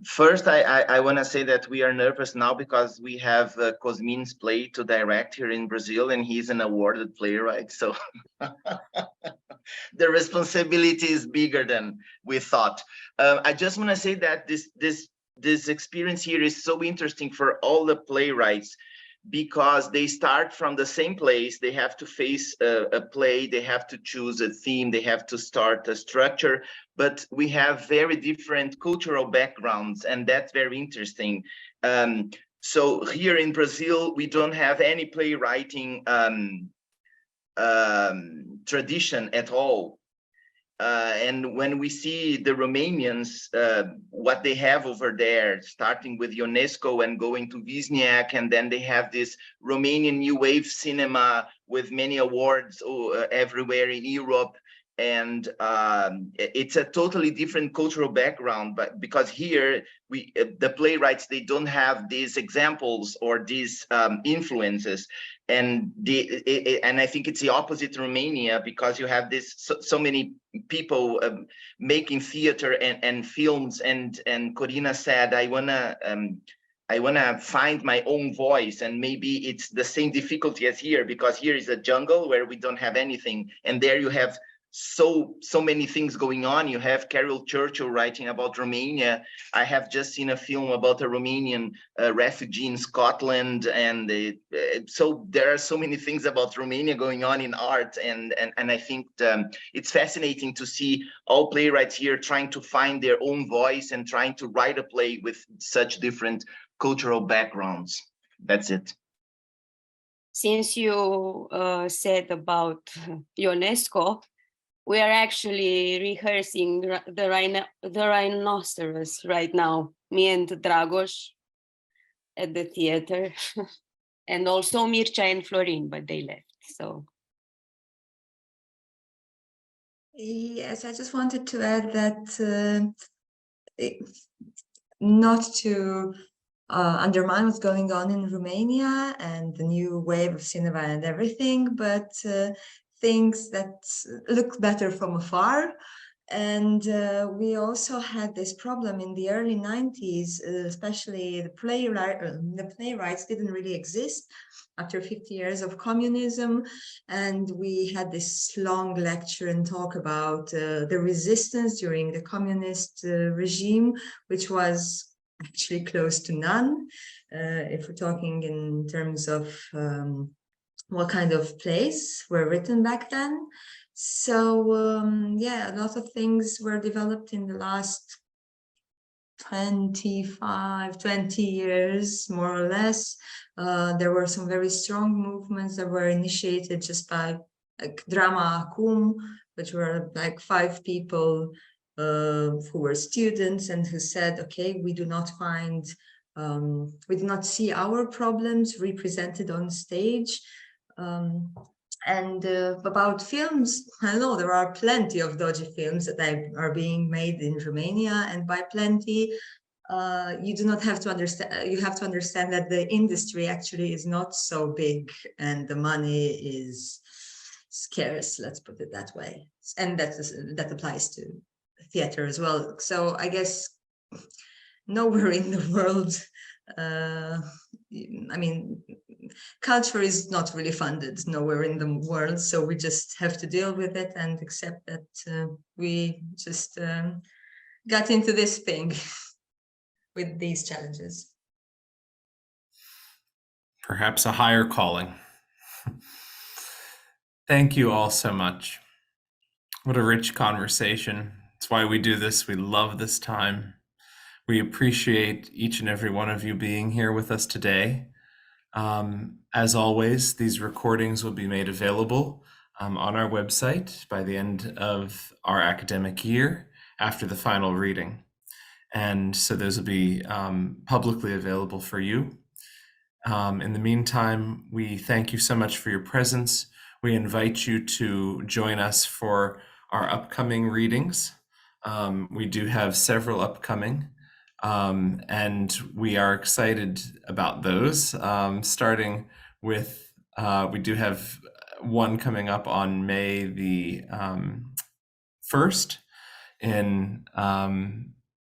First, I want to say that we are nervous now because we have Cosmin's play to direct here in Brazil, and he's an awarded playwright. So the responsibility is bigger than we thought. I just want to say that this experience here is so interesting for all the playwrights, because they start from the same place. They have to face a play, they have to choose a theme, they have to start a structure, but we have very different cultural backgrounds, and that's very interesting. So here in Brazil, we don't have any playwriting tradition at all. And when we see the Romanians, what they have over there, starting with UNESCO and going to Wisniak, and then they have this Romanian New Wave cinema with many awards everywhere in Europe. And it's a totally different cultural background, but because here the playwrights, they don't have these examples or these influences. And I think it's the opposite in Romania, because you have this so many people making theater and films. And Corina said, I wanna find my own voice, and maybe it's the same difficulty as here, because here is a jungle where we don't have anything, and there you have so many things going on. You have Carol Churchill writing about Romania. I have just seen a film about a Romanian refugee in Scotland, and so there are so many things about Romania going on in art, and I think it's fascinating to see all playwrights here trying to find their own voice and trying to write a play with such different cultural backgrounds. That's it. Since you said about UNESCO, we are actually rehearsing the rhinoceros right now, me and Dragos at the theater, and also Mircea and Florin, but they left, so. Yes, I just wanted to add that not to undermine what's going on in Romania and the new wave of cinema and everything, but things that look better from afar. And we also had this problem in the early 90s, especially the playwrights didn't really exist after 50 years of communism. And we had this long lecture and talk about the resistance during the communist regime, which was actually close to none, if we're talking in terms of what kind of plays were written back then. So yeah, a lot of things were developed in the last 20 years, more or less. There were some very strong movements that were initiated just by like Drama Acum, which were like 5 people who were students and who said, okay, we do not see our problems represented on stage. And about films, I know there are plenty of dodgy films that are being made in Romania, and by plenty, you do not have to understand, you have to understand that the industry actually is not so big and the money is scarce, let's put it that way. And that applies to theater as well. So I guess nowhere in the world, I mean, culture is not really funded nowhere in the world, so we just have to deal with it and accept that we just got into this thing with these challenges. Perhaps a higher calling. Thank you all so much. What a rich conversation. It's why we do this. We love this time. We appreciate each and every one of you being here with us today. As always, these recordings will be made available on our website by the end of our academic year after the final reading. And so those will be publicly available for you. In the meantime, we thank you so much for your presence. We invite you to join us for our upcoming readings. We do have several upcoming. And we are excited about those, starting with, we do have one coming up on May the 1st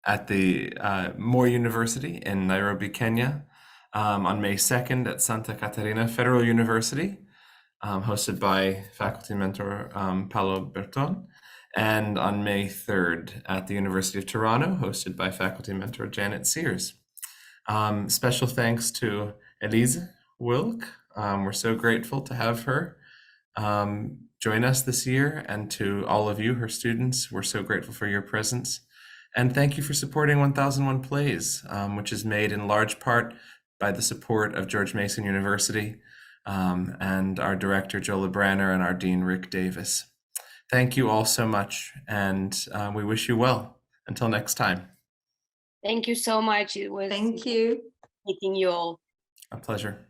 at the More University in Nairobi, Kenya, on May 2nd at Santa Catarina Federal University, hosted by faculty mentor Paolo Berton, and on May 3rd at the University of Toronto, hosted by faculty mentor Janet Sears. Special thanks to Elise Wilk. We're so grateful to have her join us this year, and to all of you, her students. We're so grateful for your presence. And thank you for supporting 1001 Plays, which is made in large part by the support of George Mason University and our director, Joe LeBranner, and our dean, Rick Davis. Thank you all so much, and we wish you well. Until next time. Thank you so much. It was Thank you. meeting you all. A pleasure.